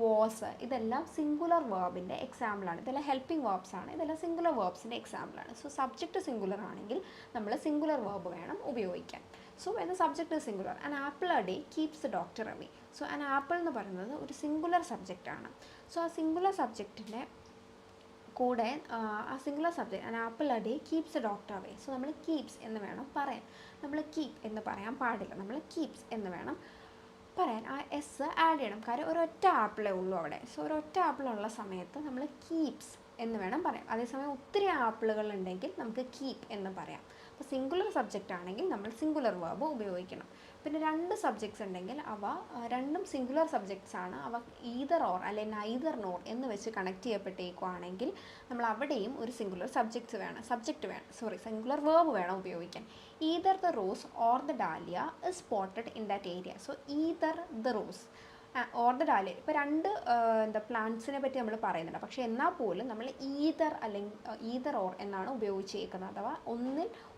വാസ്, ഇതെല്ലാം സിംഗുലർ വേർബിൻ്റെ എക്സാമ്പിളാണ്. ഇതെല്ലാം ഹെൽപ്പിംഗ് വേർബ്സ് ആണ്. ഇതെല്ലാം സിംഗുലർ വേർബ്സിൻ്റെ എക്സാമ്പിളാണ്. സോ സബ്ജക്റ്റ് സിംഗുലർ ആണെങ്കിൽ നമ്മൾ സിംഗുലർ വേർബ് വേണം ഉപയോഗിക്കാൻ. സോ എന്ന് subject singular, an apple A day keeps the doctor away. So an apple എന്ന് പറയുന്നത് ഒരു സിംഗുലർ സബ്ജക്റ്റാണ്. സോ ആ സിംഗുലർ സബ്ജക്റ്റിൻ്റെ കൂടെ ആ singular subject an apple A day keeps the doctor away. So നമ്മൾ കീപ്സ് എന്ന് വേണം പറയാൻ. നമ്മൾ കീപ്പ് എന്ന് പറയാൻ പാടില്ല, നമ്മൾ കീപ്സ് എന്ന് വേണം പറയാൻ. ആ എസ് ആഡ് ചെയ്യണം, കാര്യം ഒരൊറ്റ ആപ്പിളേ ഉള്ളൂ അവിടെ. സോ ഒരൊറ്റ ആപ്പിളുള്ള സമയത്ത് നമ്മൾ കീപ്സ് എന്ന് വേണം പറയാം. അതേസമയം ഒത്തിരി ആപ്പിളുകൾ ഉണ്ടെങ്കിൽ നമുക്ക് കീപ്പ് എന്ന് പറയാം. അപ്പോൾ സിംഗുലർ സബ്ജക്റ്റ് ആണെങ്കിൽ നമ്മൾ സിംഗുലർ വേർബ് ഉപയോഗിക്കണം. പിന്നെ രണ്ട് സബ്ജക്ട്സ് ഉണ്ടെങ്കിൽ അവ രണ്ടും സിംഗുലർ സബ്ജക്ട്സ് ആണ്, അവ ഈതർ ഓർ അല്ലെങ്കിൽ നൈതർ നോർ എന്ന് വെച്ച് കണക്ട് ചെയ്യപ്പെട്ടേക്കുവാണെങ്കിൽ നമ്മൾ അവിടെയും ഒരു സിംഗുലർ സിംഗുലർ വേർബ് വേണം ഉപയോഗിക്കാൻ. Either the rose or the dahlia is spotted in that area. So either the rose or the dahlia, ഇപ്പോൾ രണ്ട് പ്ലാന്റ്സിനെ പറ്റി നമ്മൾ പറയുന്നുണ്ട്. പക്ഷേ എന്നാൽ പോലും നമ്മൾ ഈതർ ഓർ എന്നാണ് ഉപയോഗിച്ചേക്കുന്നത്. അഥവാ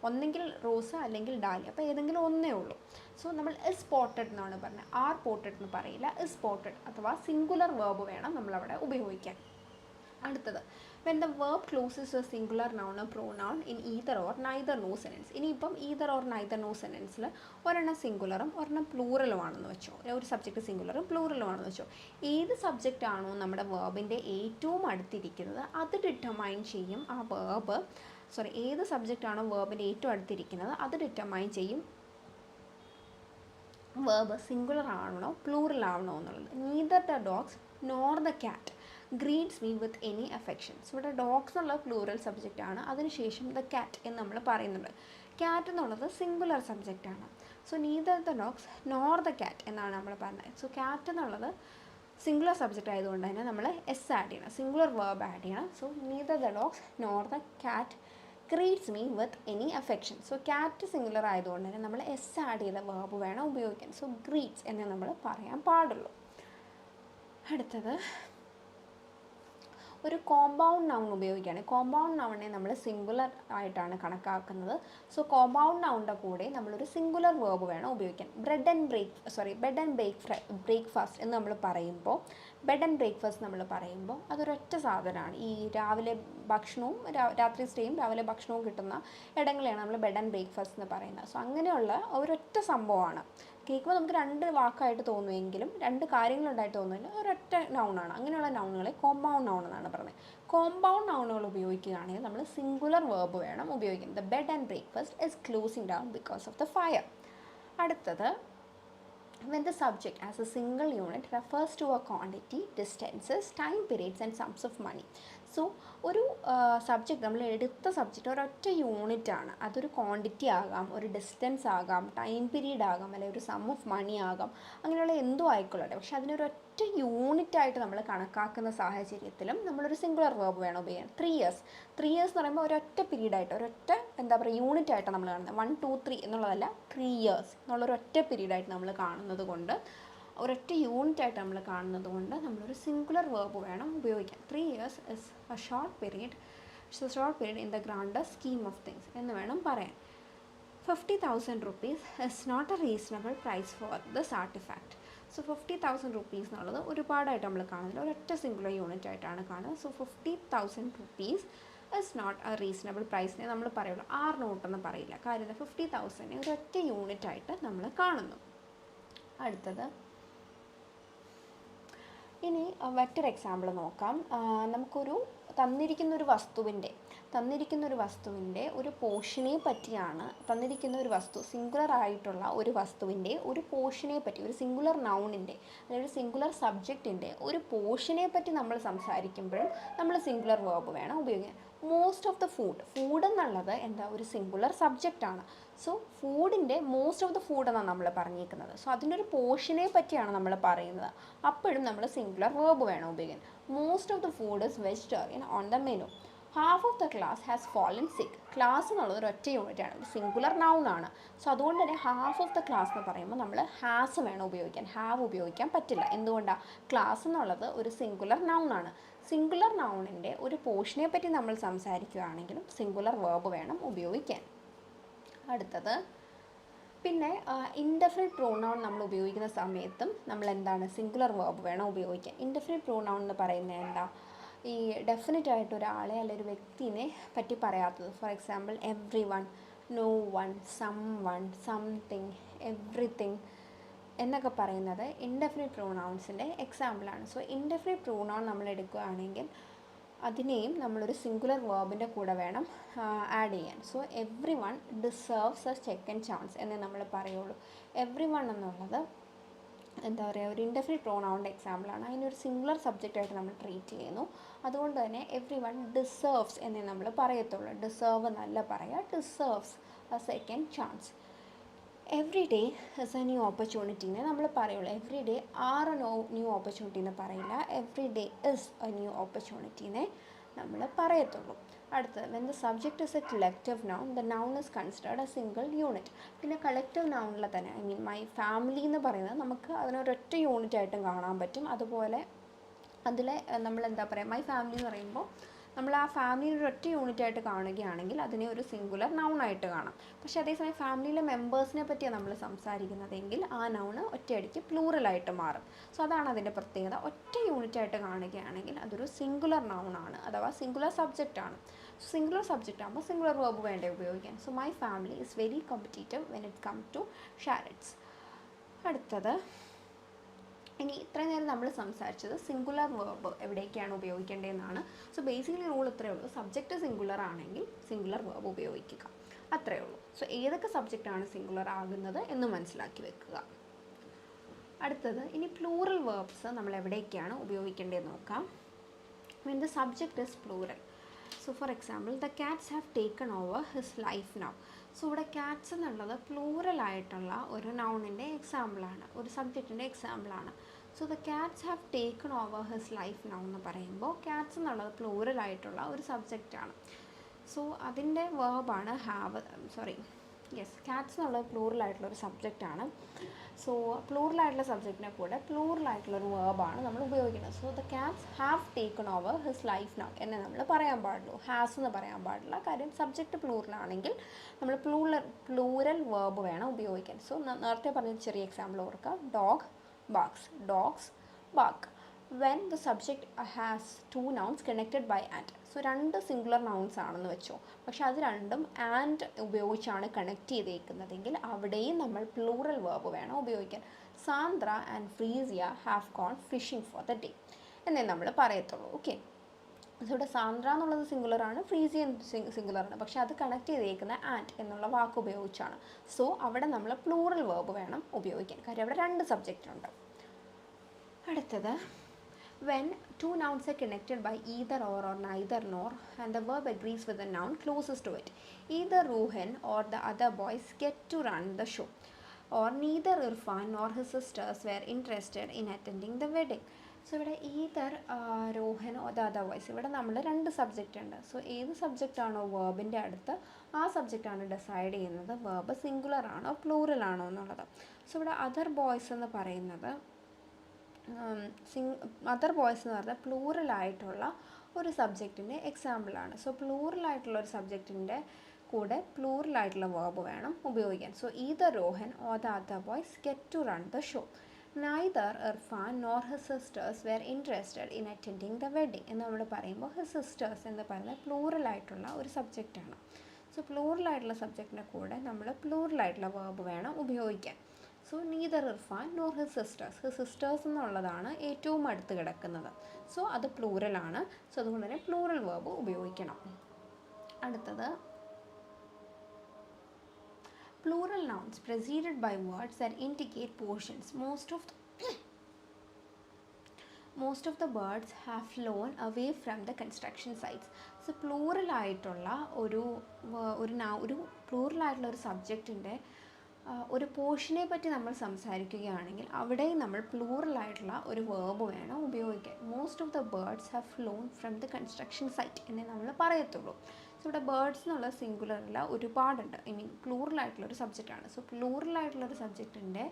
ഒന്നെങ്കിൽ റോസ് അല്ലെങ്കിൽ ഡാലിയ, അപ്പോൾ ഏതെങ്കിലും ഒന്നേ ഉള്ളൂ. സോ നമ്മൾ ഇസ് സ്പോട്ടഡ് എന്നാണ് പറഞ്ഞത്, ആർ പോട്ടഡ് എന്ന് പറയില്ല, ഇസ് സ്പോട്ടഡ് അഥവാ സിംഗുലർ വേർബ് വേണം നമ്മളവിടെ ഉപയോഗിക്കാൻ. അടുത്തത്, when the verb closes a singular noun or pronoun in either or neither no sentence. ഇനിയിപ്പം either or neither no sentenceൽ ഒരെണ്ണം സിംഗുലറും ഒരെണ്ണം പ്ലൂറലും ആണെന്ന് വെച്ചോ, ഒരു സബ്ജക്റ്റ് സിംഗുലറും പ്ലൂറലും ആണെന്ന് വെച്ചോ, ഏത് സബ്ജക്റ്റ് ആണോ നമ്മുടെ വേർബിൻ്റെ ഏറ്റവും അടുത്തിരിക്കുന്നത് അത് ഡിറ്റർമൈൻ ചെയ്യും ആ വേർബ്. ഏത് സബ്ജക്റ്റ് ആണോ വേർബിൻ്റെ ഏറ്റവും അടുത്തിരിക്കുന്നത് അത് ഡിറ്റർമൈൻ ചെയ്യും വേർബ് സിംഗുലർ ആവണോ പ്ലൂറൽ ആവണോ എന്നുള്ളത്. Neither the dogs nor the cat greets me with any affections. ഇവിടെ ഡോഗ്സ് എന്നുള്ള പ്ലൂറൽ സബ്ജക്റ്റ് ആണ്, അതിനുശേഷം ദ ക്യാറ്റ് എന്ന് നമ്മൾ പറയുന്നുണ്ട്. ക്യാറ്റ് എന്നുള്ളത് സിംഗുലർ സബ്ജക്റ്റ് ആണ്. So neither the dogs nor the cat എന്നാണ് നമ്മൾ പറഞ്ഞത്. സോ ക്യാറ്റ് എന്നുള്ളത് സിംഗുലർ സബ്ജക്റ്റ് ആയതുകൊണ്ട് തന്നെ നമ്മൾ എസ് ആഡ് ചെയ്യണം, സിംഗുലർ വേർബ് ആഡ് ചെയ്യണം. So neither the dogs nor the cat greets me with any affection. So cat singular ആയതുകൊണ്ട് തന്നെ നമ്മൾ എസ് ആഡ് ചെയ്ത വേർബ് വേണം ഉപയോഗിക്കാൻ. സോ ഗ്രീറ്റ്സ് എന്ന് നമ്മൾ പറയാൻ പാടുള്ളൂ. അടുത്തത്, ഒരു കോമ്പൗണ്ട് നൗൺ ഉപയോഗിക്കുകയാണ്. കോമ്പൗണ്ട് നൗണിനെ നമ്മൾ സിംഗുലർ ആയിട്ടാണ് കണക്കാക്കുന്നത്. സോ കോമ്പൗണ്ട് നൗണിൻ്റെ കൂടെ നമ്മളൊരു സിംഗുലർ വേർബ് വേണം ഉപയോഗിക്കാൻ. ബെഡ് ആൻഡ് ബ്രേക്ക്ഫാസ്റ്റ് എന്ന് നമ്മൾ പറയുമ്പോൾ നമ്മൾ പറയുമ്പോൾ അതൊരൊറ്റ സാധനമാണ്. ഈ രാവിലെ ഭക്ഷണവും രാത്രി സ്റ്റേയും രാവിലെ ഭക്ഷണവും കിട്ടുന്ന ഇടങ്ങളെയാണ് നമ്മൾ ബെഡ് ആൻഡ് ബ്രേക്ക്ഫാസ്റ്റ് എന്ന് പറയുന്നത്. സോ അങ്ങനെയുള്ള ഒരൊറ്റ സംഭവമാണ്. കേൾക്കുമ്പോൾ നമുക്ക് രണ്ട് വാക്കായിട്ട് തോന്നുമെങ്കിലും രണ്ട് കാര്യങ്ങളുണ്ടായിട്ട് തോന്നുന്നില്ല, ഒരൊറ്റ നൗണാണ്. അങ്ങനെയുള്ള നൗണുകളെ കോമ്പൗണ്ട് നൗൺ എന്നാണ് പറയുന്നത്. കോമ്പൗണ്ട് നൗണുകൾ ഉപയോഗിക്കുകയാണെങ്കിൽ നമ്മൾ സിംഗുലർ വേർബ് വേണം ഉപയോഗിക്കാൻ. The bed and breakfast is closing down because of the fire. അടുത്തത്, when the subject as a single unit refers to a quantity, distances, time periods and sums of money. So ഒരു subject, നമ്മൾ എടുത്ത subject ഒരൊറ്റ unit ആണ്. അതൊരു quantity ആകാം, ഒരു distance ആകാം, ടൈം പീരീഡ് ആകാം, അല്ലെങ്കിൽ ഒരു സം ഓഫ് മണി ആകാം, അങ്ങനെയുള്ള എന്തോ ആയിക്കൊള്ളട്ടെ. പക്ഷെ അതിനൊരൊറ്റ യൂണിറ്റായിട്ട് നമ്മൾ കണക്കാക്കുന്ന സാഹചര്യത്തിലും നമ്മളൊരു സിംഗുലർ വേർബ് വേണം ഉപയോഗിക്കാൻ. 3 ഇയേഴ്സ് എന്ന് പറയുമ്പോൾ ഒരൊറ്റ പീരീഡായിട്ട്, ഒരൊറ്റ എന്താ പറയുക യൂണിറ്റായിട്ടാണ് നമ്മൾ കാണുന്നത്. 1 2 3 എന്നുള്ളതല്ല, 3 ഇയേഴ്സ് എന്നുള്ളൊരൊറ്റ പീരീഡായിട്ട് നമ്മൾ കാണുന്നത് കൊണ്ട്, ഒരൊറ്റ യൂണിറ്റായിട്ട് നമ്മൾ കാണുന്നത് കൊണ്ട് നമ്മളൊരു സിംഗുലർ വേർബ് വേണം ഉപയോഗിക്കാൻ. 3 years is A short period in the grantor scheme of things എന്ന് വേണം പറയാൻ. 50,000 rupees is not a reasonable price for this artifact. So 50,000 rupees എന്നുള്ളത് ഒരുപാടായിട്ട് നമ്മൾ കാണുന്നില്ല, ഒരൊറ്റ സിംഗുലർ യൂണിറ്റ് ആയിട്ടാണ് കാണുന്നത്. So 50,000 rupees is not a reasonable പ്രൈസിനെ നമ്മൾ പറയുള്ളൂ, 6 നോട്ടെന്ന് പറയില്ല. കാര്യം 50,000 ഒരൊറ്റ യൂണിറ്റ് ആയിട്ട് നമ്മൾ കാണുന്നു. അടുത്തത് ഇനി മറ്റൊരു എക്സാമ്പിൾ നോക്കാം. നമുക്കൊരു തന്നിരിക്കുന്ന ഒരു വസ്തുവിൻ്റെ ഒരു പോർഷനെ പറ്റിയാണ്, തന്നിരിക്കുന്ന ഒരു വസ്തു, സിംഗുലർ ആയിട്ടുള്ള ഒരു വസ്തുവിൻ്റെ ഒരു പോർഷനെ പറ്റി, ഒരു സിംഗുലർ നൗണിൻ്റെ അല്ലെങ്കിൽ സിംഗുലർ സബ്ജക്റ്റിൻ്റെ ഒരു പോർഷനെ പറ്റി നമ്മൾ സംസാരിക്കുമ്പോഴും നമ്മൾ സിംഗുലർ വേർബ് വേണം ഉപയോഗിക്കാൻ. മോസ്റ്റ് ഓഫ് ദ ഫുഡ് എന്നുള്ളത് എന്താ, ഒരു സിംഗുലർ സബ്ജക്റ്റാണ്. സോ ഫുഡിൻ്റെ മോസ്റ്റ് ഓഫ് ദ ഫുഡ് എന്നാണ് നമ്മൾ പറഞ്ഞിരിക്കുന്നത്. സോ അതിൻ്റെ ഒരു പോർഷനെ പറ്റിയാണ് നമ്മൾ പറയുന്നത്. അപ്പോഴും നമ്മൾ സിംഗുലർ വേർബ് വേണം ഉപയോഗിക്കാൻ. Most of the food is vegetarian on the menu. Half of the class has fallen സിക്ക്. ക്ലാസ് എന്നുള്ളത് ഒരു ഒറ്റ യൂണിറ്റാണ്, ഒരു സിംഗുലർ നൗൺ ആണ്. സോ അതുകൊണ്ട് തന്നെ ഹാഫ് ഓഫ് ദ ക്ലാസ് എന്ന് പറയുമ്പോൾ നമ്മൾ ഹാസ് വേണം ഉപയോഗിക്കാൻ, ഹാവ് ഉപയോഗിക്കാൻ പറ്റില്ല. എന്തുകൊണ്ടാണ്? ക്ലാസ് എന്നുള്ളത് ഒരു സിംഗുലർ നൗൺ ആണ്. സിംഗുലർ നൗണിൻ്റെ ഒരു പോർഷനെ പറ്റി നമ്മൾ സംസാരിക്കുകയാണെങ്കിലും സിംഗുലർ വേർബ് വേണം ഉപയോഗിക്കാൻ. അടുത്തത് പിന്നെ ഇൻഡെഫിനിറ്റ് പ്രൊനൗൺ നമ്മൾ ഉപയോഗിക്കുന്ന സമയത്തും നമ്മൾ എന്താണ്, സിംഗുലർ വേർബ് വേണം ഉപയോഗിക്കാൻ. ഇൻഡെഫിനിറ്റ് പ്രൊനൗൺ എന്ന് പറയുന്നത് എന്താ, ഈ ഡെഫിനിറ്റ് ആയിട്ട് ഒരാളെ അല്ലെങ്കിൽ ഒരു വ്യക്തിനെ പറ്റി പറയാത്തത്. For example everyone, no one, someone, something, everything എന്നൊക്കെ പറയുന്നത് ഇൻഡെഫിനിറ്റ് പ്രൊനൗൺസിൻ്റെ എക്സാമ്പിളാണ്. സോ ഇൻഡെഫിനിറ്റ് പ്രൊനൗൺ നമ്മൾ എടുക്കുകയാണെങ്കിൽ അതിനെയും നമ്മളൊരു സിംഗുലർ വേർബിൻ്റെ കൂടെ വേണം ആഡ് ചെയ്യാൻ. So every one deserves a second chance എന്നേ നമ്മൾ പറയുള്ളൂ. എവ്രി വൺ എന്നുള്ളത് എന്താ പറയുക, ഒരു ഇൻഡെഫിനിറ്റ് പ്രൊനൗണിൻ്റെ എക്സാമ്പിളാണ്. അതിനൊരു സിംഗുലർ സബ്ജക്റ്റായിട്ട് നമ്മൾ ട്രീറ്റ് ചെയ്യുന്നു. അതുകൊണ്ട് തന്നെ എവ്രി വൺ ഡിസേർവ്സ് എന്നേ നമ്മൾ പറയത്തുള്ളൂ. ഡിസേർവ് എന്നല്ല പറയുക, deserves a second chance. Every day is a new ഓപ്പർച്യൂണിറ്റീനെ നമ്മൾ പറയുള്ളൂ. Every day are a new opportunity എന്ന് പറയില്ല, every day is a new ഓപ്പർച്യൂണിറ്റീനെ നമ്മൾ പറയത്തുള്ളൂ. അടുത്തത് when the subject is a collective noun, the noun is considered a single unit. പിന്നെ കളക്റ്റീവ് നൗണിൽ തന്നെ ഐ മീൻ മൈ ഫാമിലി എന്ന് പറയുന്നത് നമുക്ക് അതിനൊരൊറ്റ യൂണിറ്റ് ആയിട്ടും കാണാൻ പറ്റും. അതുപോലെ അതിലെ നമ്മൾ എന്താ പറയുക, മൈ ഫാമിലി എന്ന് പറയുമ്പോൾ നമ്മൾ ആ ഫാമിലി ഒരൊറ്റ യൂണിറ്റ് ആയിട്ട് കാണുകയാണെങ്കിൽ അതിനെ ഒരു സിംഗുലർ നൗൺ ആയിട്ട് കാണാം. പക്ഷേ അതേസമയം ഫാമിലിയിലെ മെമ്പേഴ്സിനെ പറ്റിയാണ് നമ്മൾ സംസാരിക്കുന്നതെങ്കിൽ ആ നൗണ് ഒറ്റയടിക്ക് പ്ലൂറലായിട്ട് മാറും. സോ അതാണ് അതിൻ്റെ പ്രത്യേകത. ഒറ്റ യൂണിറ്റ് ആയിട്ട് കാണുകയാണെങ്കിൽ അതൊരു സിംഗുലർ നൗൺ ആണ്, അഥവാ സിംഗുലർ സബ്ജക്റ്റ് ആണ്. സിംഗുലർ സബ്ജക്റ്റ് ആകുമ്പോൾ സിംഗുലർ വേർബ് വേണ്ടേ ഉപയോഗിക്കാൻ. So my family is very competitive when it come to charades. അടുത്തത് ഇനി ഇത്രയും നേരം നമ്മൾ സംസാരിച്ചത് സിംഗുലർ വേർബ് എവിടേക്കാണ് ഉപയോഗിക്കേണ്ടതെന്നാണ്. സോ ബേസിക്കലി റൂൾ ഇത്രയേ ഉള്ളൂ, സബ്ജക്റ്റ് സിംഗുലർ ആണെങ്കിൽ സിംഗുലർ വേർബ് ഉപയോഗിക്കുക, അത്രയേ ഉള്ളൂ. സോ ഏതൊക്കെ സബ്ജക്റ്റാണ് സിംഗുലർ ആകുന്നത് എന്ന് മനസ്സിലാക്കി വെക്കുക. അടുത്തത് ഇനി പ്ലൂറൽ വേർബ്സ് നമ്മൾ എവിടേക്കാണ് ഉപയോഗിക്കേണ്ടതെന്ന് നോക്കാം. when the subject is plural. So for example, the cats have taken over his life now. So ഇവിടെ ക്യാറ്റ്സ് എന്നുള്ളത് പ്ലൂറൽ ആയിട്ടുള്ള ഒരു നൗണിൻ്റെ എക്സാമ്പിളാണ്, ഒരു സബ്ജക്റ്റിൻ്റെ എക്സാമ്പിളാണ്. So the cats have taken over his life now എന്ന് പറയുമ്പോൾ ക്യാറ്റ്സ് എന്നുള്ളത് പ്ലൂറൽ ആയിട്ടുള്ള ഒരു സബ്ജക്റ്റാണ്. സോ അതിൻ്റെ വേർബാണ് ക്യാറ്റ്സ് എന്നുള്ളത് പ്ലൂറലായിട്ടുള്ളൊരു സബ്ജക്റ്റാണ്. സോ പ്ലൂറലായിട്ടുള്ള സബ്ജക്റ്റിനെ കൂടെ പ്ലൂറലായിട്ടുള്ളൊരു വേർബാണ് നമ്മൾ ഉപയോഗിക്കുന്നത്. So the cats have taken over his life now എന്ന് നമ്മൾ പറയാൻ പാടുള്ളൂ, ഹാസ് എന്ന് പറയാൻ പാടില്ല. കാര്യം സബ്ജക്റ്റ് പ്ലൂറലാണെങ്കിൽ നമ്മൾ പ്ലൂറൽ വേർബ് വേണം ഉപയോഗിക്കാൻ. സോ നേരത്തെ പറഞ്ഞ ചെറിയ എക്സാമ്പിൾ ഓർക്കുക, dog barks, dogs bark. when the subject has two nouns connected by and. So രണ്ട് സിംഗുലർ നൗൺസ് ആണെന്ന് വെച്ചോ, പക്ഷെ അത് രണ്ടും ആൻഡ് ഉപയോഗിച്ചാണ് കണക്ട് ചെയ്തേക്കുന്നതെങ്കിൽ അവിടെയും നമ്മൾ പ്ലൂറൽ വേർബ് വേണം ഉപയോഗിക്കാൻ. Sandra and Freesia have gone fishing for the day എന്നേ നമ്മൾ പറയത്തുള്ളൂ. ഓക്കെ, സോ ഇവിടെ സാന്ദ്ര എന്നുള്ളത് സിംഗുലറാണ്, ഫ്രീസിയ സിംഗുലറാണ്, പക്ഷെ അത് കണക്ട് ചെയ്തേക്കുന്ന ആൻഡ് എന്നുള്ള വാക്ക് ഉപയോഗിച്ചാണ്. സോ അവിടെ നമ്മൾ പ്ലൂറൽ വേർബ് വേണം ഉപയോഗിക്കാൻ, കാര്യം അവിടെ രണ്ട് സബ്ജക്റ്റ് ഉണ്ട്. അടുത്തത് When two nouns are connected by either or neither nor, and the verb agrees with the noun closest to it, either Rohan or the other boys get to run the show, or neither Irfan nor his sisters were interested in attending the wedding. So ഇവിടെ either Rohan or the other voice, ഇവിടെ നമ്മൾ രണ്ട് subject ഉണ്ട്. So ഏത് സബ്ജക്റ്റാണോ വേർബിൻ്റെ അടുത്ത് ആ സബ്ജക്റ്റാണ് decide ചെയ്യുന്നത് വേർബ് സിംഗുലർ ആണോ പ്ലൂറൽ ആണോ എന്നുള്ളത്. സോ ഇവിടെ അതർ ബോയ്സ് എന്ന് പറയുന്നത് അതർ ബോയ്സ് എന്ന് പറഞ്ഞാൽ പ്ലൂറലായിട്ടുള്ള ഒരു സബ്ജക്റ്റിൻ്റെ എക്സാമ്പിളാണ്. സോ പ്ലൂറലായിട്ടുള്ള ഒരു സബ്ജക്റ്റിൻ്റെ കൂടെ പ്ലൂറലായിട്ടുള്ള വേർബ് വേണം ഉപയോഗിക്കാൻ. So either Rohan or the other boys get to run the show. Neither Irfan nor his sisters were interested in attending the wedding എന്ന് നമ്മൾ പറയുമ്പോൾ his sisters എന്ന് പറയുന്നത് പ്ലൂറലായിട്ടുള്ള ഒരു സബ്ജക്റ്റാണ്. സോ പ്ലൂറലായിട്ടുള്ള സബ്ജക്റ്റിൻ്റെ കൂടെ നമ്മൾ പ്ലൂറലായിട്ടുള്ള വേർബ് വേണം ഉപയോഗിക്കാൻ. So neither Irfan nor his sisters എന്നുള്ളതാണ് ഏറ്റവും അടുത്ത് കിടക്കുന്നത്. സോ അത് പ്ലൂറലാണ്. സോ അതുകൊണ്ട് തന്നെ പ്ലൂറൽ വേർബ് ഉപയോഗിക്കണം. അടുത്തത് plural nouns preceded by words that indicate portions. Most of the birds have flown away from the construction sites. So plural ആയിട്ടുള്ള ഒരു പ്ലൂറൽ ആയിട്ടുള്ള ഒരു സബ്ജക്റ്റിൻ്റെ ഒരു പോർഷനെ പറ്റി നമ്മൾ സംസാരിക്കുകയാണെങ്കിൽ അവിടെയും നമ്മൾ പ്ലൂറൽ ആയിട്ടുള്ള ഒരു വേർബ് വേണം ഉപയോഗിക്കാൻ. Most of the birds have flown from the construction site എന്നേ നമ്മൾ പറയത്തുള്ളൂ. സോ ഇവിടെ ബേർഡ്സ് എന്നുള്ള സിംഗുലറിൽ ഒരുപാടുണ്ട്, ഐ മീൻ പ്ലൂറലായിട്ടുള്ളൊരു സബ്ജക്റ്റാണ്. സോ പ്ലൂറലായിട്ടുള്ളൊരു സബ്ജക്റ്റിൻ്റെ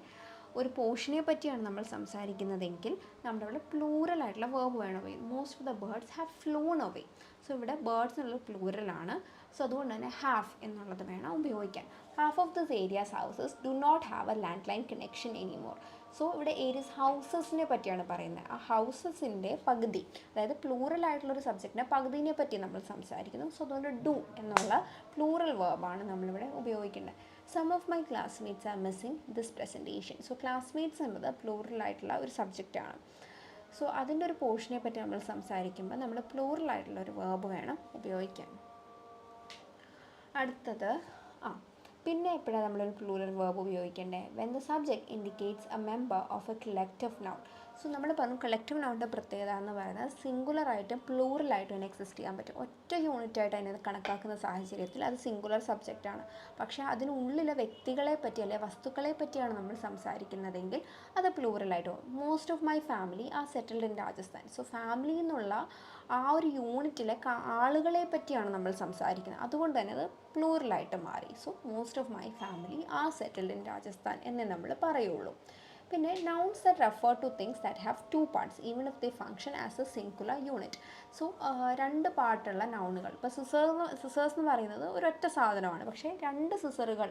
ഒരു പോർഷനെ പറ്റിയാണ് നമ്മൾ സംസാരിക്കുന്നതെങ്കിൽ നമ്മുടെ ഇവിടെ പ്ലൂറലായിട്ടുള്ള വേർബ് വേണം ഉപയോഗിക്കും. Most of the birds have flown away. So ഇവിടെ ബേർഡ്സ് എന്നുള്ളത് പ്ലൂറലാണ്. സോ അതുകൊണ്ട് തന്നെ ഹാവ് എന്നുള്ളത് വേണം ഉപയോഗിക്കാൻ. Half of this area's houses do not have a landline connection anymore. So ഇവിടെ ഏരിയസ് ഹൗസസിനെ പറ്റിയാണ് പറയുന്നത്. ആ ഹൗസസിൻ്റെ പകുതി, അതായത് പ്ലൂറൽ ആയിട്ടുള്ളൊരു സബ്ജക്റ്റിൻ്റെ പകുതിനെ പറ്റി നമ്മൾ സംസാരിക്കുന്നു. സോ അതുകൊണ്ട് ഡു എന്നുള്ള പ്ലൂറൽ വേർബാണ് നമ്മളിവിടെ ഉപയോഗിക്കേണ്ടത്. Some of my classmates are missing this presentation. So classmates എന്നത് പ്ലൂറലായിട്ടുള്ള ഒരു സബ്ജക്റ്റാണ്. സോ അതിൻ്റെ ഒരു പോർഷനെ പറ്റി നമ്മൾ സംസാരിക്കുമ്പോൾ നമ്മൾ പ്ലൂറലായിട്ടുള്ള ഒരു വേർബ് വേണം ഉപയോഗിക്കാൻ. അടുത്തത് പിന്നെ എപ്പോഴാണ് നമ്മളൊരു പ്ലൂറൽ വേർബ് ഉപയോഗിക്കേണ്ടത്? When the subject indicates A member of A collective noun. So നമ്മൾ പറഞ്ഞു കളക്റ്റീവ് നൗണിൻ്റെ പ്രത്യേകത എന്ന് പറയുന്നത് സിംഗുലറായിട്ടും പ്ലൂറലായിട്ടും തന്നെ എക്സിസ്റ്റ് ചെയ്യാൻ പറ്റും. ഒറ്റ യൂണിറ്റായിട്ട് അതിനെ കണക്കാക്കുന്ന സാഹചര്യത്തിൽ അത് സിംഗുലർ സബ്ജക്റ്റാണ്. പക്ഷേ അതിനുള്ളിലെ വ്യക്തികളെ പറ്റി അല്ലെങ്കിൽ വസ്തുക്കളെ പറ്റിയാണ് നമ്മൾ സംസാരിക്കുന്നതെങ്കിൽ അത് പ്ലൂറലായിട്ടും. Most of my family are settled in Rajasthan. So family എന്നുള്ള ആ ഒരു യൂണിറ്റിലെ ആളുകളെ പറ്റിയാണ് നമ്മൾ സംസാരിക്കുന്നത്. അതുകൊണ്ട് തന്നെ അത് പ്ലൂറലായിട്ട് മാറി. So most of my family are settled in Rajasthan എന്നേ നമ്മൾ പറയുള്ളൂ. പിന്നെ nouns that refer to things that have two parts even if they function as a singular unit. So രണ്ട് പാർട്ടുള്ള നൗണുകൾ, ഇപ്പോൾ സിസേഴ്സ് എന്ന് പറയുന്നത് ഒരൊറ്റ സാധനമാണ്, പക്ഷേ രണ്ട് സിസറുകൾ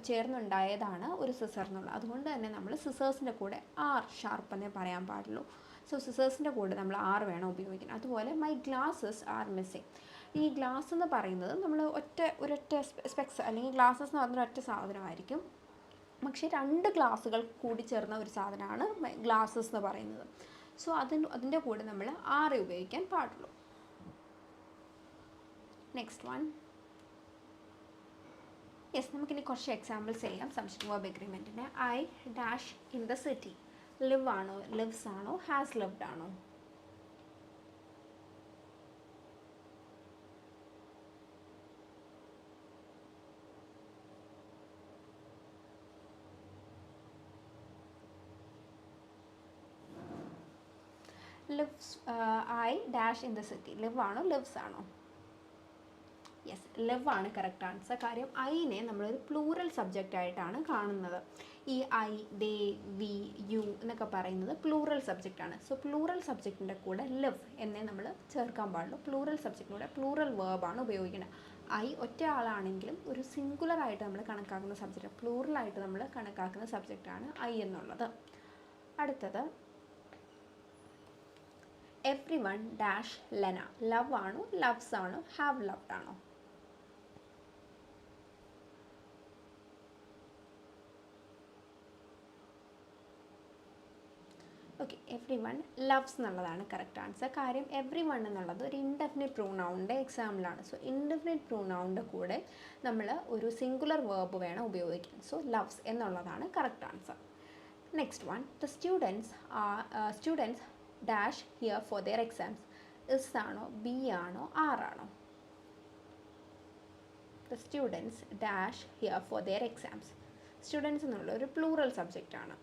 ചേർന്നുണ്ടായതാണ് ഒരു സിസർ എന്നുള്ളത്. അതുകൊണ്ട് തന്നെ നമ്മൾ സിസേഴ്സിൻ്റെ കൂടെ ആർ ഷാർപ്പ് എന്നേ പറയാൻ പാടുള്ളൂ. സോ സിസേഴ്സിൻ്റെ കൂടെ നമ്മൾ ആർ വേണം ഉപയോഗിക്കാൻ. അതുപോലെ മൈ ഗ്ലാസസ് ആർ മിസ്സിങ്. ഈ ഗ്ലാസ് എന്ന് പറയുന്നത് നമ്മൾ ഒരൊറ്റ സ്പെക്സ് അല്ലെങ്കിൽ ഗ്ലാസസ് എന്ന് പറഞ്ഞ ഒറ്റ സാധനമായിരിക്കും, പക്ഷേ രണ്ട് ഗ്ലാസുകൾ കൂടി ചേർന്ന ഒരു സാധനമാണ് ഗ്ലാസസ് എന്ന് പറയുന്നത്. സോ അതിൻ്റെ കൂടെ നമ്മൾ ആറ് ഉപയോഗിക്കാൻ പാടുള്ളൂ. നെക്സ്റ്റ് വൺ, യെസ്, നമുക്കിനി കുറച്ച് എക്സാമ്പിൾസ് ചെയ്യാം സബ്ജക്റ്റ് വെർബ് എഗ്രിമെൻറ്റിന്. I dash in the city. Live ആണോ, ലിവ്സ് ആണോ, ഹാസ് ലിവ്ഡ് ആണോ? Lives, I dash in the city. Live ആണോ, ലിവ്സ് ആണോ? യെസ്, ലിവ് ആണ് കറക്റ്റ് ആൻസർ. കാര്യം ഐനെ നമ്മളൊരു പ്ലൂറൽ സബ്ജക്റ്റ് ആയിട്ടാണ് കാണുന്നത്. ഈ ഐ, ദേ, വി, യു എന്നൊക്കെ പറയുന്നത് പ്ലൂറൽ സബ്ജക്റ്റാണ്. സോ പ്ലൂറൽ സബ്ജക്റ്റിൻ്റെ കൂടെ ലിവ് എന്നേ നമ്മൾ ചേർക്കാൻ പാടുള്ളൂ. പ്ലൂറൽ സബ്ജക്റ്റിലൂടെ പ്ലൂറൽ വേർബാണ് ഉപയോഗിക്കുന്നത്. ഐ ഒറ്റ ആളാണെങ്കിലും ഒരു സിംഗുലറായിട്ട് നമ്മൾ കണക്കാക്കുന്ന സബ്ജക്റ്റ്, പ്ലൂറലായിട്ട് നമ്മൾ കണക്കാക്കുന്ന സബ്ജക്റ്റാണ് ഐ എന്നുള്ളത്. അടുത്തത്, every one dash Lena. Love ആണോ, ലവ്സ് ആണോ, ഹാവ് ലവ്ഡ് ആണോ? ഓക്കെ, എവ്രി വൺ ലവ്സ് എന്നുള്ളതാണ് കറക്റ്റ് ആൻസർ. കാര്യം എവ്രി വൺ എന്നുള്ളത് ഒരു ഇൻഡെഫിനിറ്റ് പ്രൊനൗണിൻ്റെ എക്സാമ്പിളാണ്. സോ ഇൻഡെഫിനിറ്റ് പ്രൊനൗണിൻ്റെ കൂടെ നമ്മൾ ഒരു സിംഗുലർ വേർബ് വേണം ഉപയോഗിക്കാൻ. സോ ലവ്സ് എന്നുള്ളതാണ് correct answer. Next one, the students dash here for their exams. Is ആണോ ബി ആണോ ആർ ആണോ? The students dash here for their exams. Students എന്നുള്ള ഒരു പ്ലൂറൽ സബ്ജക്റ്റ് ആണ്.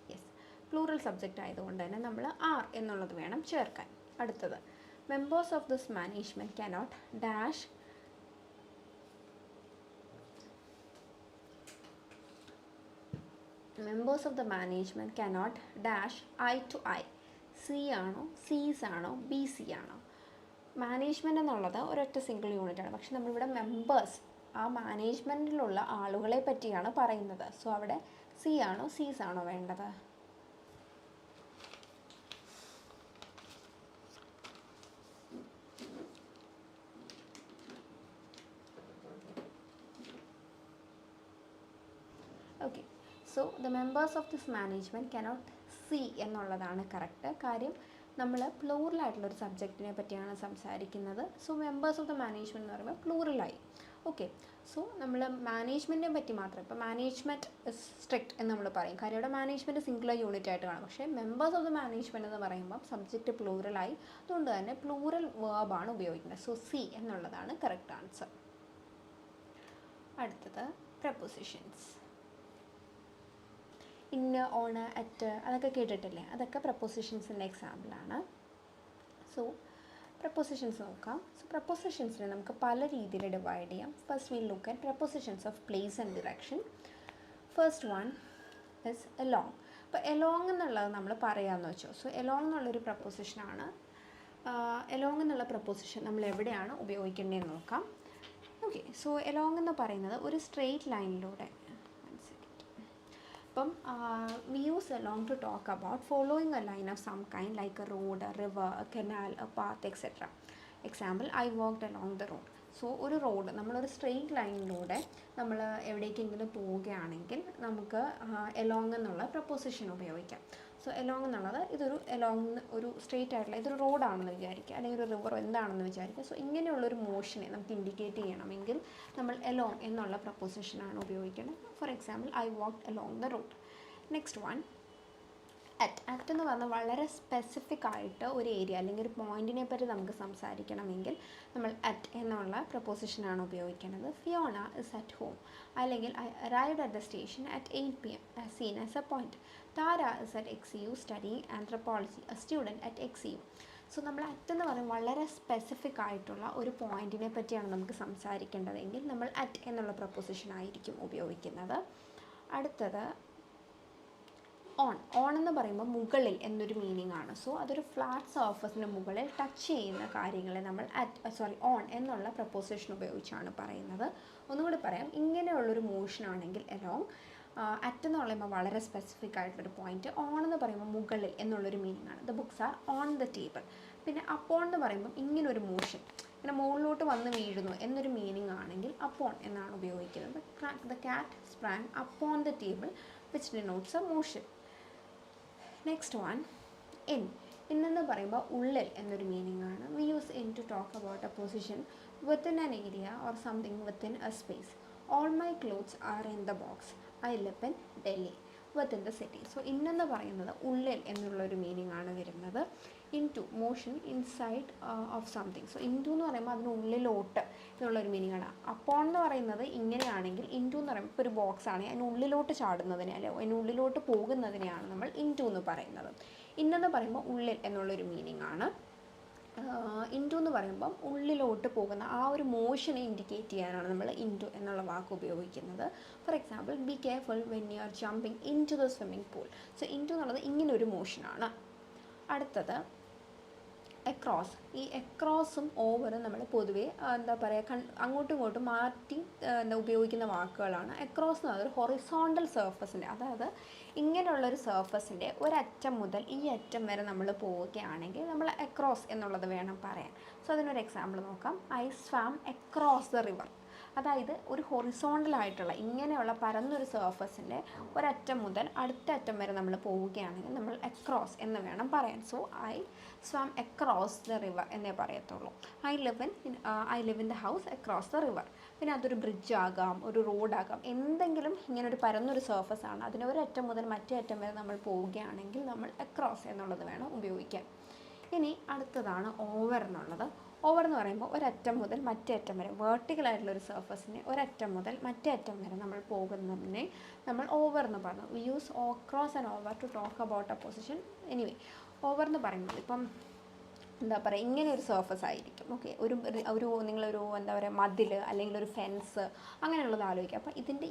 യെസ്, പ്ലൂറൽ സബ്ജക്റ്റ് ആയതുകൊണ്ട് തന്നെ നമ്മൾ ആർ എന്നുള്ളത് വേണം ചേർക്കാൻ. അടുത്തത്, members of this management cannot dash members of the management cannot dash I to I. C ആണോ സീസ് ആണോ ബി സി ആണോ? മാനേജ്മെൻറ്റ് എന്നുള്ളത് ഒരൊറ്റ സിംഗിൾ യൂണിറ്റ് ആണ്. പക്ഷെ നമ്മളിവിടെ മെമ്പേഴ്സ്, ആ മാനേജ്മെൻറ്റിലുള്ള ആളുകളെ പറ്റിയാണ് പറയുന്നത്. സോ അവിടെ സി ആണോ സീസ് ആണോ വേണ്ടത്? Okay, so the members of this management cannot C എന്നുള്ളതാണ് കറക്റ്റ്. കാര്യം നമ്മൾ പ്ലൂറലായിട്ടുള്ളൊരു സബ്ജക്റ്റിനെ പറ്റിയാണ് സംസാരിക്കുന്നത്. So members of the management എന്ന് പറയുമ്പോൾ പ്ലൂറലായി. ഓക്കെ, സോ നമ്മൾ മാനേജ്മെൻറ്റിനെ പറ്റി മാത്രം, ഇപ്പോൾ മാനേജ്മെൻറ്റ് സ്ട്രിക്റ്റ് എന്ന് നമ്മൾ പറയും. കാര്യം ഇവിടെ മാനേജ്മെൻറ്റ് സിംഗുലർ യൂണിറ്റ് ആയിട്ട് കാണും. പക്ഷേ മെമ്പേഴ്സ് ഓഫ് ദ മാനേജ്മെൻറ്റ് എന്ന് പറയുമ്പോൾ സബ്ജക്റ്റ് പ്ലൂറലായി, അതുകൊണ്ട് തന്നെ പ്ലൂറൽ വേർബാണ് ഉപയോഗിക്കുന്നത്. സോ സി എന്നുള്ളതാണ് കറക്റ്റ് ആൻസർ. അടുത്തത് പ്രപ്പോസിഷൻസ്. ഇന്ന്, ഓണ്, അറ്റ് അതൊക്കെ കേട്ടിട്ടില്ലേ? അതൊക്കെ പ്രപ്പോസിഷൻസിൻ്റെ എക്സാമ്പിളാണ്. സോ പ്രപ്പോസിഷൻസ് നോക്കാം. സോ പ്രപ്പോസിഷൻസിനെ നമുക്ക് പല രീതിയിൽ ഡിവൈഡ് ചെയ്യാം. First will look at prepositions of place and direction. First one is along. അപ്പോൾ എലോങ് എന്നുള്ളത് നമ്മൾ പറയാമെന്ന് വെച്ചോ. സോ എലോങ് എന്നുള്ളൊരു പ്രപ്പോസിഷനാണ്. എലോങ് എന്നുള്ള പ്രപ്പോസിഷൻ നമ്മൾ എവിടെയാണ് ഉപയോഗിക്കേണ്ടതെന്ന് നോക്കാം. ഓക്കെ, സോ എലോങ് എന്ന് പറയുന്നത് ഒരു സ്ട്രെയിറ്റ് ലൈനിലൂടെ, അപ്പം we use along to talk about following a line of some kind like a road, a river, a canal, a path, etc. Example, I walked along the road. So ഒരു road, നമ്മളൊരു straight ലൈനിലൂടെ നമ്മൾ എവിടേക്കെങ്കിലും പോവുകയാണെങ്കിൽ നമുക്ക് along എന്നുള്ള preposition ഉപയോഗിക്കാം. So along എന്നുള്ളത് ഇതൊരു എലോങ് ഒരു സ്ട്രെയിറ്റ് ആയിട്ടുള്ള ഇതൊരു റോഡാണെന്ന് വിചാരിക്കുക, അല്ലെങ്കിൽ ഒരു റിവർ എന്താണെന്ന് വിചാരിക്കുക. സോ ഇങ്ങനെയുള്ളൊരു മോഷനെ നമുക്ക് ഇൻഡിക്കേറ്റ് ചെയ്യണമെങ്കിൽ നമ്മൾ എലോങ് എന്നുള്ള പ്രപ്പോസിഷനാണ് ഉപയോഗിക്കേണ്ടത്. Four example, I walked along the road. Next one, at എന്ന് പറഞ്ഞാൽ വളരെ സ്പെസിഫിക് ആയിട്ട് ഒരു ഏരിയ അല്ലെങ്കിൽ ഒരു പോയിന്റിനെ പറ്റി നമുക്ക് സംസാരിക്കണമെങ്കിൽ നമ്മൾ അറ്റ് എന്നുള്ള പ്രപ്പോസിഷനാണ് ഉപയോഗിക്കുന്നത്. ഫിയോണ ഇസ് അറ്റ് ഹോം, അല്ലെങ്കിൽ I arrived at the station at 8 PM as seen as a point. Tara is at XU studying anthropology, a student at XU. So നമ്മൾ അറ്റ് എന്ന് പറയുന്നത് വളരെ സ്പെസിഫിക് ആയിട്ടുള്ള ഒരു പോയിന്റിനെ പറ്റിയാണ് നമുക്ക് സംസാരിക്കേണ്ടതെങ്കിൽ നമ്മൾ അറ്റ് എന്നുള്ള പ്രപ്പോസിഷനായിരിക്കും ഉപയോഗിക്കുന്നത്. അടുത്തത് ഓൺ എന്ന് പറയുമ്പോൾ മുകളിൽ എന്നൊരു മീനിങ് ആണ്. സോ അതൊരു ഫ്ലാറ്റ് സർഫസിന് മുകളിൽ ടച്ച് ചെയ്യുന്ന കാര്യങ്ങളെ നമ്മൾ ഓൺ എന്നുള്ള പ്രപ്പോസിഷൻ ഉപയോഗിച്ചാണ് പറയുന്നത്. ഒന്നുകൂടി പറയാം, ഇങ്ങനെയുള്ളൊരു മോഷൻ ആണെങ്കിൽ എലോങ്, അറ്റ് എന്ന് പറയുമ്പോൾ വളരെ സ്പെസിഫിക് ആയിട്ടൊരു പോയിന്റ്, ഓൺ എന്ന് പറയുമ്പോൾ മുകളിൽ എന്നുള്ളൊരു മീനിങ് ആണ്. The books are on the table. പിന്നെ അപ്പോൺ എന്ന് പറയുമ്പോൾ ഇങ്ങനൊരു മോഷൻ, ഇങ്ങനെ മുകളിലോട്ട് വന്ന് വീഴുന്നു എന്നൊരു മീനിങ് ആണെങ്കിൽ അപ്പോൺ എന്നാണ് ഉപയോഗിക്കുന്നത്. The cat sprang upon the table which denotes a motion. Next one, എന്ന് പറയുമ്പോൾ ഉള്ളിൽ എന്നൊരു മീനിങ് ആണ്. We use in to talk about a position within an area or something within a space. All my clothes are in the box, I live in Delhi within the city. So എന്ന് പറയുന്നത് ഉള്ളിൽ എന്നുള്ളൊരു meaning ആണ് വരുന്നത്. Into, motion inside of something. So into എന്ന് പറയുമ്പോൾ അതിനുള്ളിലോട്ട് എന്നുള്ളൊരു meaning ആണ്. അപ്പോൺ എന്ന് പറയുന്നത് ഇങ്ങനെയാണെങ്കിൽ, ഇൻടു എന്ന് പറയുമ്പോൾ ഇപ്പോൾ ഒരു ബോക്സ് ആണെങ്കിൽ അതിനുള്ളിലോട്ട് ചാടുന്നതിനെ അല്ലെ അതിനുള്ളിലോട്ട് പോകുന്നതിനെയാണ് നമ്മൾ ഇൻടു എന്ന് പറയുന്നത്. ഇന്നെന്ന് പറയുമ്പോൾ ഉള്ളിൽ എന്നുള്ളൊരു മീനിങ് ആണ്. ഇൻടു എന്ന് പറയുമ്പം ഉള്ളിലോട്ട് പോകുന്ന ആ ഒരു മോഷനെ ഇൻഡിക്കേറ്റ് ചെയ്യാനാണ് നമ്മൾ ഇൻടു എന്നുള്ള വാക്ക് ഉപയോഗിക്കുന്നത്. For example, be careful when you are jumping into the swimming pool. So into എന്നുള്ളത് ഇങ്ങനൊരു മോഷനാണ്. അടുത്തത് എക്രോസ്. ഈ എക്രോസും ഓവറും നമ്മൾ പൊതുവേ എന്താ പറയുക അങ്ങോട്ടും ഇങ്ങോട്ടും മാറ്റി ഉപയോഗിക്കുന്ന വാക്കുകളാണ്. എക്രോസ് എന്ന് പറഞ്ഞാൽ ഒരു ഹൊറിസോണ്ടൽ സർഫസിൻ്റെ, അതായത് ഇങ്ങനെയുള്ളൊരു സർഫസിൻ്റെ ഒരറ്റം മുതൽ ഈ അറ്റം വരെ നമ്മൾ പോവുകയാണെങ്കിൽ നമ്മൾ എക്രോസ് എന്നുള്ളത് വേണം പറയാൻ. സോ അതിനൊരു എക്സാമ്പിൾ നോക്കാം. I swam across the river. അതായത് ഒരു ഹൊറിസോണ്ടലായിട്ടുള്ള ഇങ്ങനെയുള്ള പരന്നൊരു സർഫസിൻ്റെ ഒരറ്റം മുതൽ അടുത്ത അറ്റം വരെ നമ്മൾ പോവുകയാണെങ്കിൽ നമ്മൾ അക്രോസ് എന്ന് വേണം പറയാൻ. So I swam across the river എന്നേ പറയത്തുള്ളൂ. I live in the house across the river. പിന്നെ അതൊരു ബ്രിഡ്ജ് ആകാം, ഒരു റോഡാകാം, എന്തെങ്കിലും ഇങ്ങനെ ഒരു പരന്നൊരു സർഫസ് ആണ്, അതിന് ഒരു അറ്റം മുതൽ മറ്റേ അറ്റം വരെ നമ്മൾ പോവുകയാണെങ്കിൽ നമ്മൾ അക്രോസ് എന്നുള്ളത് വേണം ഉപയോഗിക്കാൻ. ഇനി അടുത്തതാണ് ഓവർ എന്നുള്ളത്. ഓവർ എന്ന് പറയുമ്പോൾ ഒരറ്റം മുതൽ മറ്റേ അറ്റം വരെ വേർട്ടിക്കലായിട്ടുള്ള ഒരു സർഫസിനെ ഒരറ്റം മുതൽ മറ്റേ അറ്റം വരെ നമ്മൾ പോകുന്നതിനെ നമ്മൾ ഓവർ എന്ന് പറഞ്ഞു. We use cross and over to talk about a position. Anyway, over എന്ന് പറയുന്നത് ഇപ്പം എന്താ പറയുക, ഇങ്ങനെ ഒരു സർഫസ് ആയിരിക്കും. ഓക്കെ, ഒരു നിങ്ങളൊരു എന്താ പറയുക മതിൽ അല്ലെങ്കിൽ ഒരു ഫെൻസ് അങ്ങനെയുള്ളത് ആലോചിക്കുക. അപ്പോൾ ഇതിൻ്റെ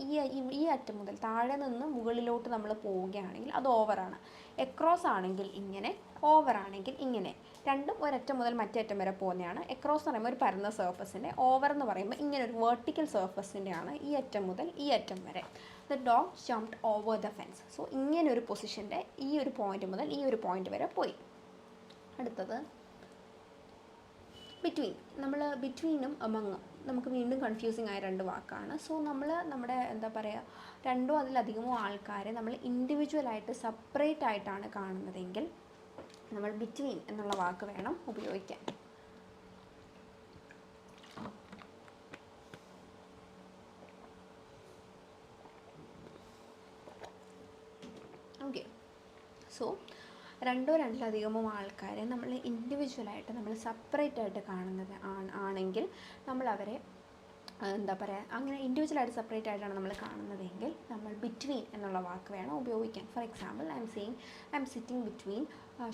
ഈ അറ്റം മുതൽ താഴെ നിന്ന് മുകളിലോട്ട് നമ്മൾ പോവുകയാണെങ്കിൽ അത് ഓവറാണ്. എക്രോസ് ആണെങ്കിൽ ഇങ്ങനെ, ഓവർ ആണെങ്കിൽ ഇങ്ങനെ, രണ്ടും ഒരറ്റം മുതൽ മറ്റേ അറ്റം വരെ പോകുന്നതാണ്. എക്രോസ് എന്ന് പറയുമ്പോൾ ഒരു പരന്ന സർഫസിൻ്റെ, ഓവർ എന്ന് പറയുമ്പോൾ ഇങ്ങനെ ഒരു വെർട്ടിക്കൽ സർഫസിൻ്റെ ആണ് ഈ അറ്റം മുതൽ ഈ അറ്റം വരെ. The dog jumped over the fence. So ഇങ്ങനെ ഒരു പൊസിഷൻ്റെ ഈ ഒരു പോയിന്റ് മുതൽ ഈ ഒരു പോയിന്റ് വരെ പോയി. അടുത്തത് ബിറ്റ്വീൻ. നമ്മൾ ബിറ്റ്വീനും അമങ്ങും നമുക്ക് വീണ്ടും കൺഫ്യൂസിങ് ആയ രണ്ട് വാക്കാണ്. സോ നമ്മൾ നമ്മുടെ എന്താ പറയുക, രണ്ടോ അതിലധികമോ ആൾക്കാരെ നമ്മൾ ഇൻഡിവിജ്വലായിട്ട് സെപ്പറേറ്റ് ആയിട്ടാണ് കാണുന്നതെങ്കിൽ നമ്മൾ ബിറ്റ്വീൻ എന്നുള്ള വാക്ക് വേണം ഉപയോഗിക്കാൻ. ഓക്കെ, സോ രണ്ടോ രണ്ടിലധികമോ ആൾക്കാരെ നമ്മൾ ഇൻഡിവിജ്വലായിട്ട് നമ്മൾ സെപ്പറേറ്റ് ആയിട്ട് കാണുന്നത് ആണെങ്കിൽ നമ്മൾ അവരെ എന്താ പറയുക, അങ്ങനെ ഇൻഡിവിജ്വലായിട്ട് സെപ്പറേറ്റ് ആയിട്ടാണ് നമ്മൾ കാണുന്നതെങ്കിൽ നമ്മൾ ബിറ്റ്വീൻ എന്നുള്ള വാക്ക് വേണം ഉപയോഗിക്കാൻ. For example, I M sitting between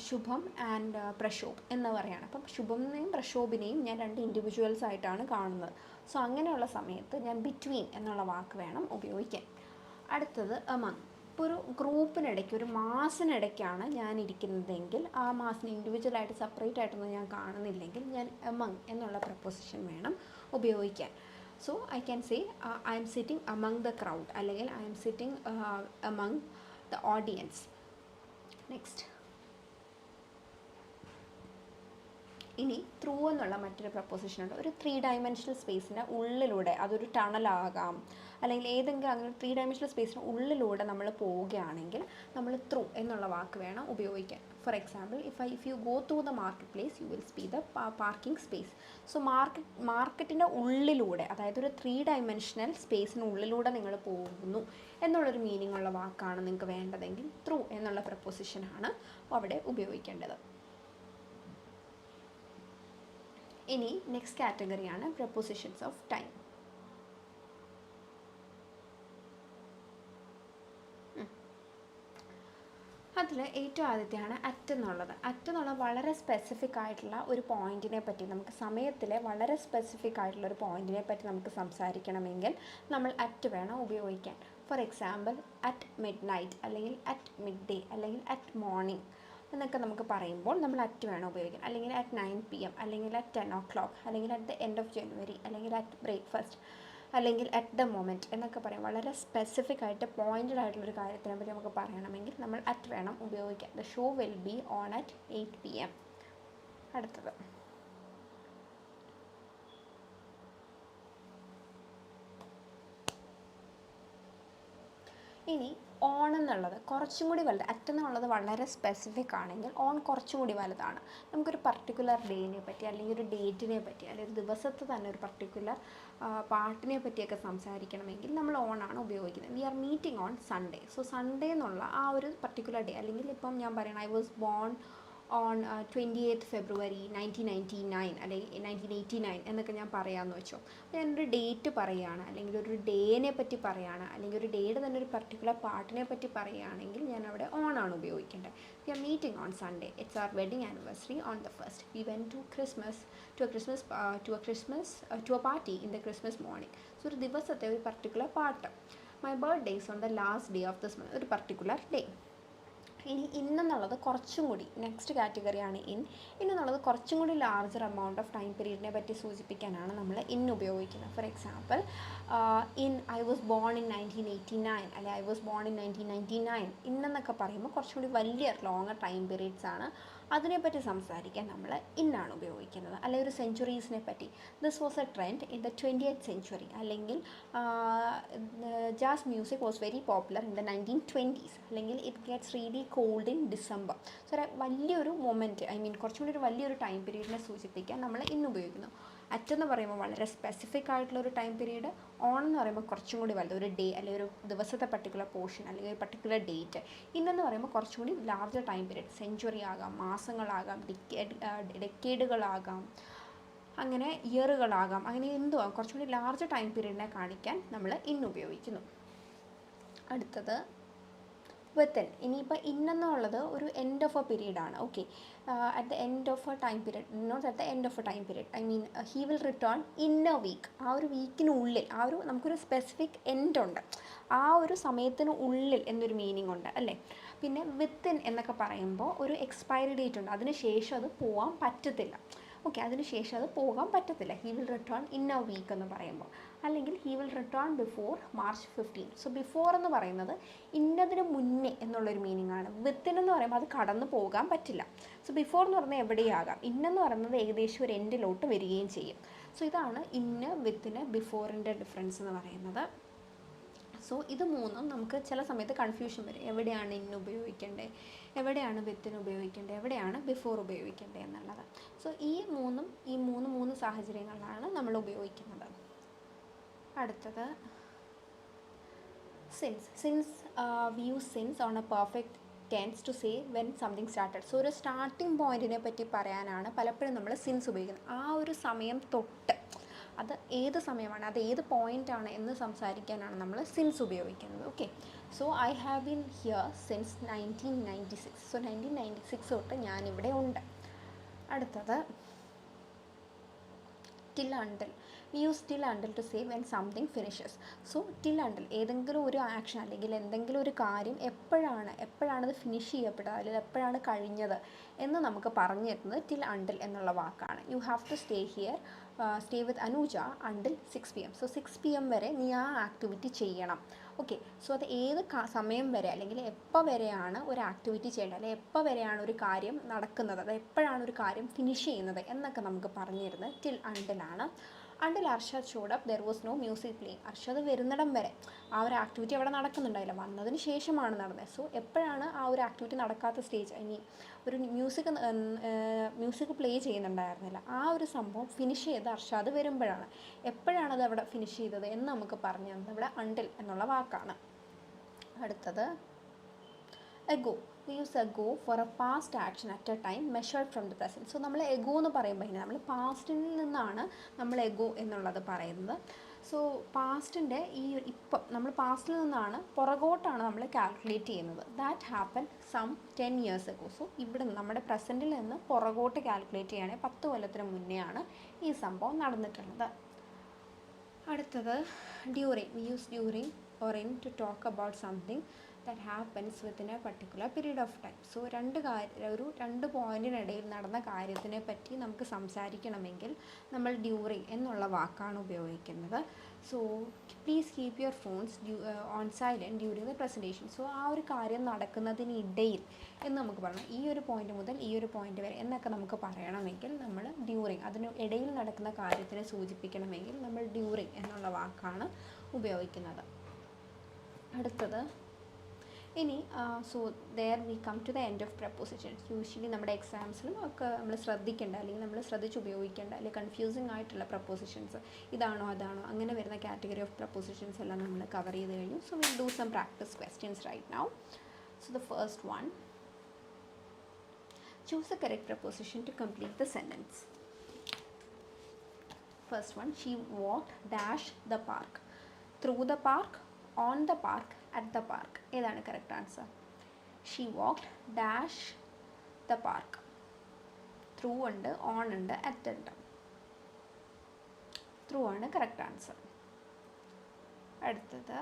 Shubham and Prashobh എന്ന് പറയുകയാണ്. അപ്പം ശുഭമിനെയും പ്രശോഭിനെയും ഞാൻ രണ്ട് ഇൻഡിവിജ്വൽസ് ആയിട്ടാണ് കാണുന്നത്. സോ അങ്ങനെയുള്ള സമയത്ത് ഞാൻ ബിറ്റ്വീൻ എന്നുള്ള വാക്ക് വേണം ഉപയോഗിക്കാൻ. അടുത്തത് അമങ്. ഇപ്പോൾ ഒരു ഗ്രൂപ്പിനിടയ്ക്ക്, ഒരു മാസിനിടയ്ക്കാണ് ഞാൻ ഇരിക്കുന്നതെങ്കിൽ ആ മാസിന് ഇൻഡിവിജ്വലായിട്ട് സെപ്പറേറ്റ് ആയിട്ടൊന്നും ഞാൻ കാണുന്നില്ലെങ്കിൽ ഞാൻ അമങ് എന്നുള്ള പ്രപ്പോസിഷൻ വേണം ഉപയോഗിക്കാൻ. So I can say I'm sitting among the crowd, അല്ലെങ്കിൽ I'm sitting among the audience. Next, ഇനി ത്രൂ എന്നുള്ള മറ്റൊരു പ്രപ്പോസിഷൻ ഉണ്ട്. ഒരു 3 ഡയമെൻഷണൽ സ്പേസിൻ്റെ ഉള്ളിലൂടെ, അതൊരു ടണലാകാം അല്ലെങ്കിൽ ഏതെങ്കിലും അങ്ങനെ 3 ഡയമെൻഷണൽ സ്പേസിന് ഉള്ളിലൂടെ നമ്മൾ പോവുകയാണെങ്കിൽ നമ്മൾ ത്രൂ എന്നുള്ള വാക്ക് വേണം ഉപയോഗിക്കാൻ. For example, if you go through the market place you will see the parking space. So മാർക്കറ്റിൻ്റെ ഉള്ളിലൂടെ, അതായത് ഒരു 3 ഡയമെൻഷണൽ സ്പേസിന് ഉള്ളിലൂടെ നിങ്ങൾ പോകുന്നു എന്നുള്ളൊരു മീനിങ് ഉള്ള വാക്കാണ് നിങ്ങൾക്ക് വേണ്ടതെങ്കിൽ ത്രൂ എന്നുള്ള പ്രപ്പോസിഷനാണ് അവിടെ ഉപയോഗിക്കേണ്ടത്. ഇനി നെക്സ്റ്റ് കാറ്റഗറിയാണ് പ്രപ്പോസിഷൻസ് ഓഫ് ടൈം. അതിൽ ഏറ്റവും ആദ്യത്തെയാണ് അറ്റ് എന്നുള്ളത്. അറ്റ് എന്നുള്ളത് വളരെ സ്പെസിഫിക് ആയിട്ടുള്ള ഒരു പോയിന്റിനെ പറ്റി, നമുക്ക് സമയത്തിലെ വളരെ സ്പെസിഫിക് ആയിട്ടുള്ള ഒരു പോയിന്റിനെ പറ്റി നമുക്ക് സംസാരിക്കണമെങ്കിൽ നമ്മൾ അറ്റ് വേണം ഉപയോഗിക്കാൻ. For example, at mid night, അല്ലെങ്കിൽ അറ്റ് മിഡ് ഡേ, അല്ലെങ്കിൽ അറ്റ് മോർണിംഗ് എന്നൊക്കെ നമുക്ക് പറയുമ്പോൾ നമ്മൾ അറ്റ് വേണം ഉപയോഗിക്കാൻ. അല്ലെങ്കിൽ അറ്റ് 9 PM, അല്ലെങ്കിൽ അറ്റ് 10 o'clock, അല്ലെങ്കിൽ അറ്റ് ദ എൻഡ് ഓഫ് ജനുവരി, അല്ലെങ്കിൽ അറ്റ് ബ്രേക്ക്ഫാസ്റ്റ്, അല്ലെങ്കിൽ അറ്റ് ദ മൊമെൻറ്റ് എന്നൊക്കെ പറയും. വളരെ സ്പെസിഫിക് ആയിട്ട് പോയിൻറ്റഡ് ആയിട്ടുള്ളൊരു കാര്യത്തിനെ പറ്റി നമുക്ക് പറയണമെങ്കിൽ നമ്മൾ അറ്റ് വേണം ഉപയോഗിക്കാൻ. The show will be on at 8 PM. അടുത്തത് ഇനി ഓൺ എന്നുള്ളത് കുറച്ചും കൂടി വലുത്. അറ്റ് എന്നുള്ളത് വളരെ സ്പെസിഫിക് ആണെങ്കിൽ ഓൺ കുറച്ചും കൂടി വലുതാണ്. നമുക്കൊരു പർട്ടിക്കുലർ ഡേനെ പറ്റി, അല്ലെങ്കിൽ ഒരു ഡേറ്റിനെ പറ്റി, അല്ലെങ്കിൽ ഒരു ദിവസത്തെ തന്നെ ഒരു പർട്ടിക്കുലർ പാട്ടിനെ പറ്റിയൊക്കെ സംസാരിക്കണമെങ്കിൽ നമ്മൾ ഓൺ ആണ് ഉപയോഗിക്കുന്നത്. We are meeting on Sunday. So Sunday എന്നുള്ള ആ ഒരു പർട്ടിക്കുലർ ഡേ, അല്ലെങ്കിൽ ഇപ്പം ഞാൻ പറയണം I was born on 28th February 1999 അല്ലെങ്കിൽ 1989 എന്നൊക്കെ ഞാൻ പറയാമെന്ന് വെച്ചോ. ഞാനൊരു ഡേറ്റ് പറയുകയാണ്, അല്ലെങ്കിൽ ഒരു ഡേനെ പറ്റി പറയുകയാണ്, അല്ലെങ്കിൽ ഒരു ഡേയുടെ തന്നെ ഒരു പർട്ടിക്കുലർ പാട്ടിനെ പറ്റി പറയുകയാണെങ്കിൽ ഞാൻ അവിടെ ഓൺ ആണ് ഉപയോഗിക്കേണ്ടത്. We are meeting on Sunday. It's our wedding anniversary on the 1st. We went to a party in the Christmas morning. So ഒരു ദിവസത്തെ ഒരു പർട്ടിക്കുലർ പാട്ട്. My birthday is on the last day of this month, ഒരു particular day. ഇനി ഇന്നെന്നുള്ളത് കുറച്ചും കൂടി next കാറ്റഗറിയാണ് ഇന്നെന്നുള്ളത് കുറച്ചും കൂടി ലാർജർ എമൗണ്ട് ഓഫ് ടൈം പീരീഡിനെ പറ്റി സൂചിപ്പിക്കാനാണ് നമ്മൾ ഇന്ന് ഉപയോഗിക്കുന്നത്. For example, I was born in 1989, അല്ലെങ്കിൽ ഐ വാസ് ബോൺ ഇൻ 1999 ഇന്നെന്നൊക്കെ പറയുമ്പോൾ കുറച്ചും കൂടി വലിയ ലോങ്ങർ ടൈം പീരീഡ്സ് ആണ് അതിനെപ്പറ്റി സംസാരിക്കാൻ നമ്മൾ ഇന്നാണ് ഉപയോഗിക്കുന്നത്. അല്ലെങ്കിൽ ഒരു സെഞ്ച്വറീസിനെ പറ്റി, this was a trend in the 20th century, അല്ലെങ്കിൽ jazz music was very popular in the 1920s, അല്ലെങ്കിൽ it gets really cold in December. So വലിയൊരു മൊമെൻറ്റ്, ഐ മീൻ കുറച്ചും കൂടി ഒരു വലിയൊരു ടൈം പീരീഡിനെ സൂചിപ്പിക്കാൻ നമ്മൾ ഇന്ന് ഉപയോഗിക്കുന്നു. അറ്റെന്ന് പറയുമ്പോൾ വളരെ സ്പെസിഫിക് ആയിട്ടുള്ളൊരു ടൈം പീരീഡ്, ഓൺ എന്ന് പറയുമ്പോൾ കുറച്ചും കൂടി വലുത്, ഒരു ഡേ അല്ലെങ്കിൽ ഒരു ദിവസത്തെ പർട്ടിക്കുലർ പോർഷൻ അല്ലെങ്കിൽ ഒരു പർട്ടിക്കുലർ ഡേറ്റ്. ഇന്നെന്ന് പറയുമ്പോൾ കുറച്ചും കൂടി ലാർജർ ടൈം പീരീഡ്, സെഞ്ച്വറി ആകാം, മാസങ്ങളാകാം, ഡെക്കേഡുകളാകാം, അങ്ങനെ ഇയറുകളാകാം, അങ്ങനെ എന്തോ കുറച്ചും കൂടി ലാർജർ ടൈം പീരീഡിനെ കാണിക്കാൻ നമ്മൾ ഇന്ന് ഉപയോഗിക്കുന്നു. അടുത്തത് വിത്തിൻ. ഇനിയിപ്പോൾ ഇന്നെന്നുള്ളത് ഒരു എൻഡ് ഓഫ് എ പീരീഡാണ്. Okay, at the end of a time period, not at the end of a time period, I mean he will return in a week. ആ ഒരു വീക്കിനുള്ളിൽ, ആ ഒരു നമുക്കൊരു സ്പെസിഫിക് എൻഡ് ഉണ്ട്, ആ ഒരു സമയത്തിന് ഉള്ളിൽ എന്നൊരു മീനിങ് ഉണ്ട് അല്ലേ. പിന്നെ വിത്തിൻ എന്നൊക്കെ പറയുമ്പോൾ ഒരു എക്സ്പയറി ഡേറ്റ് ഉണ്ട്, അതിന് ശേഷം അത് പോകാൻ പറ്റത്തില്ല. ഓക്കെ, അതിന് ശേഷം അത് പോകാൻ പറ്റത്തില്ല. He will return in a week എന്ന് പറയുമ്പോൾ, അല്ലെങ്കിൽ he will return before March 15. So before എന്ന് പറയുന്നത് ഇന്നതിന് മുന്നേ എന്നുള്ളൊരു മീനിങ് ആണ്. വിത്തിൻ എന്ന് പറയുമ്പോൾ അത് കടന്നു പോകാൻ പറ്റില്ല. സോ ബിഫോർ എന്ന് പറഞ്ഞാൽ എവിടെയാകാം, ഇന്നെന്ന് പറയുന്നത് ഏകദേശം ഒരു എൻഡിലോട്ട് വരികയും ചെയ്യും. സോ ഇതാണ് ഇന്ന്, വിത്തിന്, ബിഫോറിൻ്റെ ഡിഫറൻസ് എന്ന് പറയുന്നത്. സോ ഇത് മൂന്നും നമുക്ക് ചില സമയത്ത് കൺഫ്യൂഷൻ വരും, എവിടെയാണ് ഇന്ന് ഉപയോഗിക്കേണ്ടത്, എവിടെയാണ് വിത്തിന് ഉപയോഗിക്കേണ്ടത്, എവിടെയാണ് ബിഫോർ ഉപയോഗിക്കേണ്ടത് എന്നുള്ളത്. സോ ഈ മൂന്ന് സാഹചര്യങ്ങളിലാണ് നമ്മൾ ഉപയോഗിക്കുന്നത്. അടുത്തത് since we use since on a perfect tense to say when something started. So ഒരു സ്റ്റാർട്ടിംഗ് പോയിന്റിനെ പറ്റി പറയാനാണ് പലപ്പോഴും നമ്മൾ സിൻസ് ഉപയോഗിക്കുന്നത്. ആ ഒരു സമയം തൊട്ട്, അത് ഏത് സമയമാണ്, അത് ഏത് പോയിൻ്റാണ് എന്ന് സംസാരിക്കാനാണ് നമ്മൾ സിൻസ് ഉപയോഗിക്കുന്നത്. Okay, so I have been here since 1996. So 1996 തൊട്ട് ഞാനിവിടെ ഉണ്ട്. അടുത്തത് till until. We use till until to say when something finishes. So till until ഏതെങ്കിലും ഒരു ആക്ഷൻ അല്ലെങ്കിൽ എന്തെങ്കിലും ഒരു കാര്യം എപ്പോഴാണത് ഫിനിഷ് ചെയ്യപ്പെട്ടത്, അല്ലെങ്കിൽ എപ്പോഴാണ് കഴിഞ്ഞത് എന്ന് നമുക്ക് പറഞ്ഞു തരുന്നത് till until എന്നുള്ള വാക്കാണ്. You have to stay with Anuja until 6 PM. So 6 PM വരെ നീ ആ ആക്ടിവിറ്റി ചെയ്യണം. ഓക്കെ, സോ അത് ഏത് സമയം വരെ അല്ലെങ്കിൽ എപ്പോൾ വരെയാണ് ഒരു ആക്ടിവിറ്റി ചെയ്യേണ്ടത്, അല്ലെങ്കിൽ എപ്പോൾ വരെയാണ് ഒരു കാര്യം നടക്കുന്നത്, അത് എപ്പോഴാണ് ഒരു കാര്യം ഫിനിഷ് ചെയ്യുന്നത് എന്നൊക്കെ നമുക്ക് പറഞ്ഞു തരുന്നത് till until ആണ്. until Arshad showed up there was no music playing. Arshad വരുന്നിടം വരെ ആ ഒരു ആക്ടിവിറ്റി അവിടെ നടക്കുന്നുണ്ടായില്ല, വന്നതിന് ശേഷമാണ് നടന്നത്. സോ എപ്പോഴാണ് ആ ഒരു ആക്ടിവിറ്റി നടക്കാത്ത സ്റ്റേജ്, ഐ മീൻ ഒരു മ്യൂസിക് പ്ലേ ചെയ്യുന്നുണ്ടായിരുന്നില്ല, ആ ഒരു സംഭവം ഫിനിഷ് ചെയ്ത് അർഷാദ് വരുമ്പോഴാണ്. എപ്പോഴാണത് അവിടെ ഫിനിഷ് ചെയ്തത് എന്ന് നമുക്ക് പറഞ്ഞു തന്നത് ഇവിടെ until എന്നുള്ള വാക്കാണ്. അടുത്തത് ago. We use ago for a past action at a time measured from the present. So നമ്മൾ എഗോ എന്ന് പറയുമ്പോൾ നമ്മൾ പാസ്റ്റിൽ നിന്നാണ് നമ്മൾ എഗോ എന്നുള്ളത് പറയുന്നത്. സോ പാസ്റ്റിൻ്റെ ഇപ്പം നമ്മൾ പാസ്റ്റിൽ നിന്നാണ് പുറകോട്ടാണ് നമ്മൾ കാൽക്കുലേറ്റ് ചെയ്യുന്നത്. That happen some 10 years ago. So ഇവിടെ നമ്മുടെ പ്രസൻറ്റിൽ നിന്ന് പുറകോട്ട് കാൽക്കുലേറ്റ് ചെയ്യുകയാണെങ്കിൽ 10 കൊല്ലത്തിന് മുന്നേ ആണ് ഈ സംഭവം നടന്നിട്ടുള്ളത്. അടുത്തത് during. We use during or in to talk about something that happens within a particular period of time. So രണ്ട് പോയിൻറ്റിനിടയിൽ നടന്ന കാര്യത്തിനെ പറ്റി നമുക്ക് സംസാരിക്കണമെങ്കിൽ നമ്മൾ ഡ്യൂറിങ് എന്നുള്ള വാക്കാണ് ഉപയോഗിക്കുന്നത്. So please keep your phones on silent during the presentation. So ആ ഒരു കാര്യം നടക്കുന്നതിനിടയിൽ എന്ന് നമുക്ക് പറയാം, ഈ ഒരു പോയിന്റ് മുതൽ ഈ ഒരു പോയിന്റ് വരെ എന്നൊക്കെ നമുക്ക് പറയണമെങ്കിൽ നമ്മൾ ഡ്യൂറിങ്, അതിന് ഇടയിൽ നടക്കുന്ന കാര്യത്തിനെ സൂചിപ്പിക്കണമെങ്കിൽ നമ്മൾ ഡ്യൂറിങ് എന്നുള്ള വാക്കാണ് ഉപയോഗിക്കുന്നത്. അടുത്തത് ഇനി so there we come to the end of prepositions. Usually നമ്മുടെ എക്സാംസിലും ഒക്കെ നമ്മൾ ശ്രദ്ധിക്കേണ്ട, അല്ലെങ്കിൽ നമ്മൾ ശ്രദ്ധിച്ച് ഉപയോഗിക്കേണ്ട, അല്ലെങ്കിൽ കൺഫ്യൂസിങ് ആയിട്ടുള്ള പ്രപ്പോസിഷൻസ് ഇതാണോ അതാണോ അങ്ങനെ വരുന്ന കാറ്റഗറി ഓഫ് പ്രപ്പോസിഷൻസ് എല്ലാം നമ്മൾ കവർ ചെയ്ത് കഴിഞ്ഞു. So will do some practice questions right now. So the first one, choose the correct preposition to complete the sentence. First one, she walked dash the park, through the park, on the park, at the park. ഏതാണ് correct answer? She walked dash the park. Through ഉണ്ട്, on ഉണ്ട്, at ഉണ്ട്. Through ആണ് correct answer. അടുത്തത്,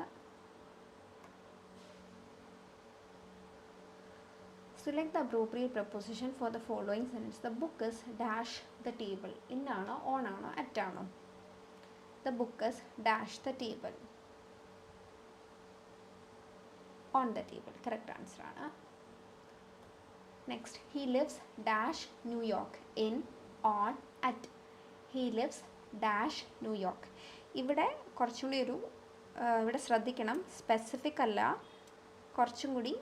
select the appropriate preposition for the following sentence. The book is dash the table. In ആണോ, on ആണോ, at ആണോ? The book is dash the table. On the table. Correct answer ആണ്. Next he lives dash New York in on at he lives dash New York. ഇവിടെ കുറച്ചും കൂടി ഒരു ഇവിടെ ശ്രദ്ധിക്കണം, സ്പെസിഫിക് അല്ല, കുറച്ചും കൂടി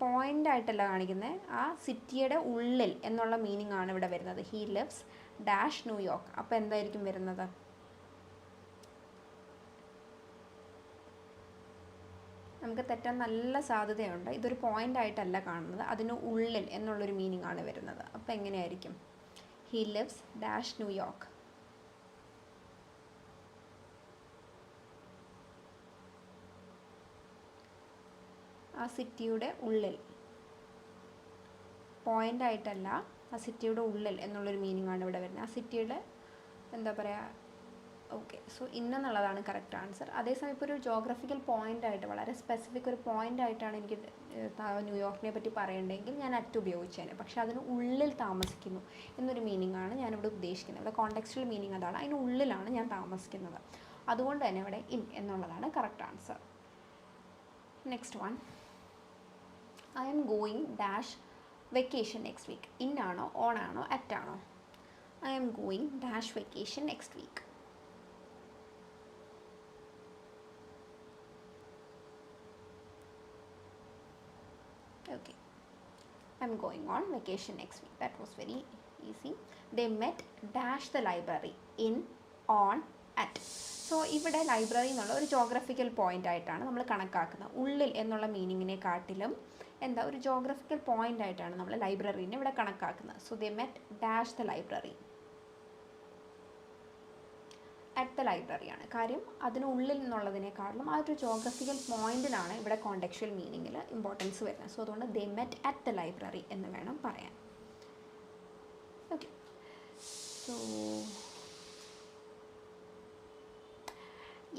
പോയിൻ്റ് ആയിട്ടല്ല കാണിക്കുന്നത്, ആ സിറ്റിയുടെ ഉള്ളിൽ എന്നുള്ള മീനിങ് ആണ് ഇവിടെ വരുന്നത്. He lives dash New York. അപ്പോൾ എന്തായിരിക്കും വരുന്നത്? നമുക്ക് തെറ്റാൻ നല്ല സാധ്യതയുണ്ട്. ഇതൊരു പോയിൻ്റ് ആയിട്ടല്ല കാണുന്നത്, അതിന് ഉള്ളിൽ എന്നുള്ളൊരു മീനിങ് ആണ് വരുന്നത്. അപ്പോൾ എങ്ങനെയായിരിക്കും? He lives dash New York. ആ സിറ്റിയുടെ ഉള്ളിൽ, പോയിൻ്റ് ആയിട്ടല്ല, ആ സിറ്റിയുടെ ഉള്ളിൽ എന്നുള്ളൊരു മീനിങ് ആണ് ഇവിടെ വരുന്നത്. ആ സിറ്റിയുടെ എന്താ പറയുക, ഓക്കെ. സോ ഇന്നെന്നുള്ളതാണ് കറക്റ്റ് ആൻസർ. അതേസമയം ഇപ്പോൾ ഒരു ജോഗ്രഫിക്കൽ പോയിൻ്റ് ആയിട്ട്, വളരെ സ്പെസിഫിക് ഒരു പോയിൻ്റ് ആയിട്ടാണ് എനിക്ക് ന്യൂയോർക്കിനെ പറ്റി പറയേണ്ടതെങ്കിൽ ഞാൻ അറ്റ് ഉപയോഗിച്ചേനെ. പക്ഷേ അതിന് ഉള്ളിൽ താമസിക്കുന്നു എന്നൊരു മീനിങ് ആണ് ഞാനിവിടെ ഉദ്ദേശിക്കുന്നത്. ഇവിടെ കോണ്ടെക്സ്റ്റുവൽ മീനിങ് അതാണ്, അതിന് ഉള്ളിലാണ് ഞാൻ താമസിക്കുന്നത്. അതുകൊണ്ട് തന്നെ ഇവിടെ ഇൻ എന്നുള്ളതാണ് correct answer. Next one, I'm going dash vacation next week. In ആണോ, ഓൺ ആണോ, അറ്റ് ആണോ? I'm going dash vacation next week. Okay, I'm going on vacation next week. That was very easy. They met dash the library in, on, at. So ഇവിടെ library എന്നുള്ള ഒരു geographical point ആയിട്ടാണ് നമ്മൾ കണക്കാക്കുന്നത്. ഉള്ളിൽ എന്നുള്ള മീനിങ്ങിനെ കാട്ടിലും എന്താ ഒരു ജോഗ്രഫിക്കൽ പോയിൻ്റ് ആയിട്ടാണ് നമ്മൾ ലൈബ്രറീനെ ഇവിടെ കണക്കാക്കുന്നത്. So they met dash the library. At the ലൈബ്രറിയാണ് കാര്യം, അതിനുള്ളിൽ നിന്നുള്ളതിനേക്കാളും ആ ഒരു ജോഗ്രഫിക്കൽ പോയിന്റിലാണ് ഇവിടെ കോണ്ടെക്സ്റ്റുവൽ മീനിങ്ങിൽ ഇമ്പോർട്ടൻസ് വരുന്നത്. സോ അതുകൊണ്ട് they met at the library എന്ന് വേണം പറയാൻ. Okay, so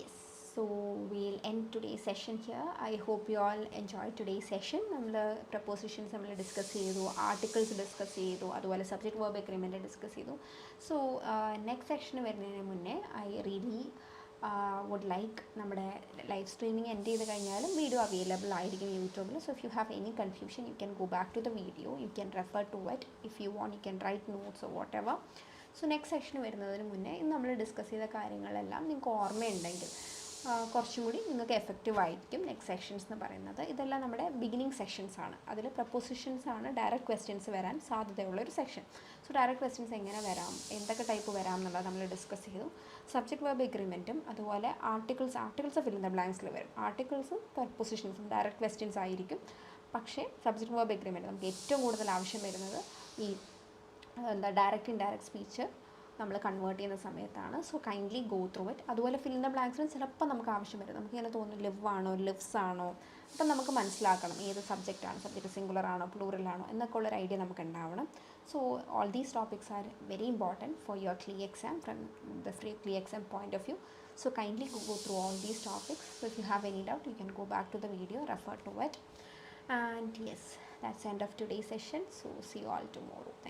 yes, so we'll end today's session here. I hope you all enjoyed today's session. നമ്മൾ prepositions നമ്മൾ ഡിസ്കസ് ചെയ്തു, ആർട്ടിക്കിൾസ് ഡിസ്കസ് ചെയ്തു, അതുപോലെ സബ്ജക്റ്റ് വെർബ് എഗ്രിമെൻ്റ് ഡിസ്കസ് ചെയ്തു. സോ നെക്സ്റ്റ് സെക്ഷന് വരുന്നതിന് മുന്നേ ഐ റിയലി വുഡ് ലൈക്ക്, നമ്മുടെ ലൈവ് സ്ട്രീമിംഗ് എൻഡ് ചെയ്ത് കഴിഞ്ഞാലും വീഡിയോ അവൈലബിൾ ആയിരിക്കും യൂട്യൂബിൽ. So if you have any confusion you can go back to the video, you can refer to it. If you want you can write notes or whatever. So next സെക്ഷന് വരുന്നതിന് മുന്നേ ഇന്ന് നമ്മൾ discuss ചെയ്ത കാര്യങ്ങളെല്ലാം നിങ്ങൾക്ക് ഓർമ്മയുണ്ടെങ്കിൽ കുറച്ചും കൂടി നിങ്ങൾക്ക് എഫക്റ്റീവ് ആയിരിക്കും നെക്സ്റ്റ് സെക്ഷൻസ് എന്ന് പറയുന്നത്. ഇതെല്ലാം നമ്മുടെ ബിഗിനിങ് സെക്ഷൻസ് ആണ്. അതിൽ പ്രപ്പോസിഷൻസ് ആണ് ഡയറക്റ്റ് ക്വസ്റ്റ്യൻസ് വരാൻ സാധ്യതയുള്ളൊരു സെക്ഷൻ. സോ ഡയറക്റ്റ് ക്വസ്റ്റ്യൻസ് എങ്ങനെ വരാം, എന്തൊക്കെ ടൈപ്പ് വരാം എന്നുള്ളത് നമ്മൾ ഡിസ്കസ് ചെയ്തു. സബ്ജക്റ്റ് വെർബ് എഗ്രിമെൻറ്റും അതുപോലെ ആർട്ടിക്കിൾസ് ഫിൽ ഇൻ ദ ബ്ലാങ്ക്സിൽ വരും. ആർട്ടിക്കിൾസും പ്രപ്പോസിഷൻസും ഡയറക്റ്റ് ക്വസ്റ്റ്യൻസ് ആയിരിക്കും. പക്ഷേ സബ്ജക്റ്റ് വെർബ് എഗ്രിമെൻറ്റ് നമുക്ക് ഏറ്റവും കൂടുതൽ ആവശ്യം വരുന്നത് ഈ ഡയറക്റ്റ് ഇൻഡയറക്റ്റ് സ്പീച്ച് നമ്മൾ കൺവേർട്ട് ചെയ്യുന്ന സമയത്താണ്. So kindly go through it. അതുപോലെ ഫിൽ ഇൻ ദ ബ്ലാങ്ക്സിന് ചിലപ്പോൾ നമുക്ക് ആവശ്യം വരും. നമുക്കിങ്ങനെ തോന്നും ലിവ് ആണോ ലിവ്സ് ആണോ, അപ്പം നമുക്ക് മനസ്സിലാക്കണം ഏത് സബ്ജക്റ്റാണ്, സബ്ജക്റ്റ് സിംഗുലർ ആണോ പ്ലൂറൽ ആണോ എന്നൊക്കെ ഉള്ളൊരു ഐഡിയ നമുക്ക് ഉണ്ടാവണം. So all these topics are very important for your KLEE exam from the KLEE exam point of view. So kindly go through all these topics. So if you have any doubt you can go back to the video, refer to it. And yes, that's the end of today's session. So see you all tomorrow. Thank you.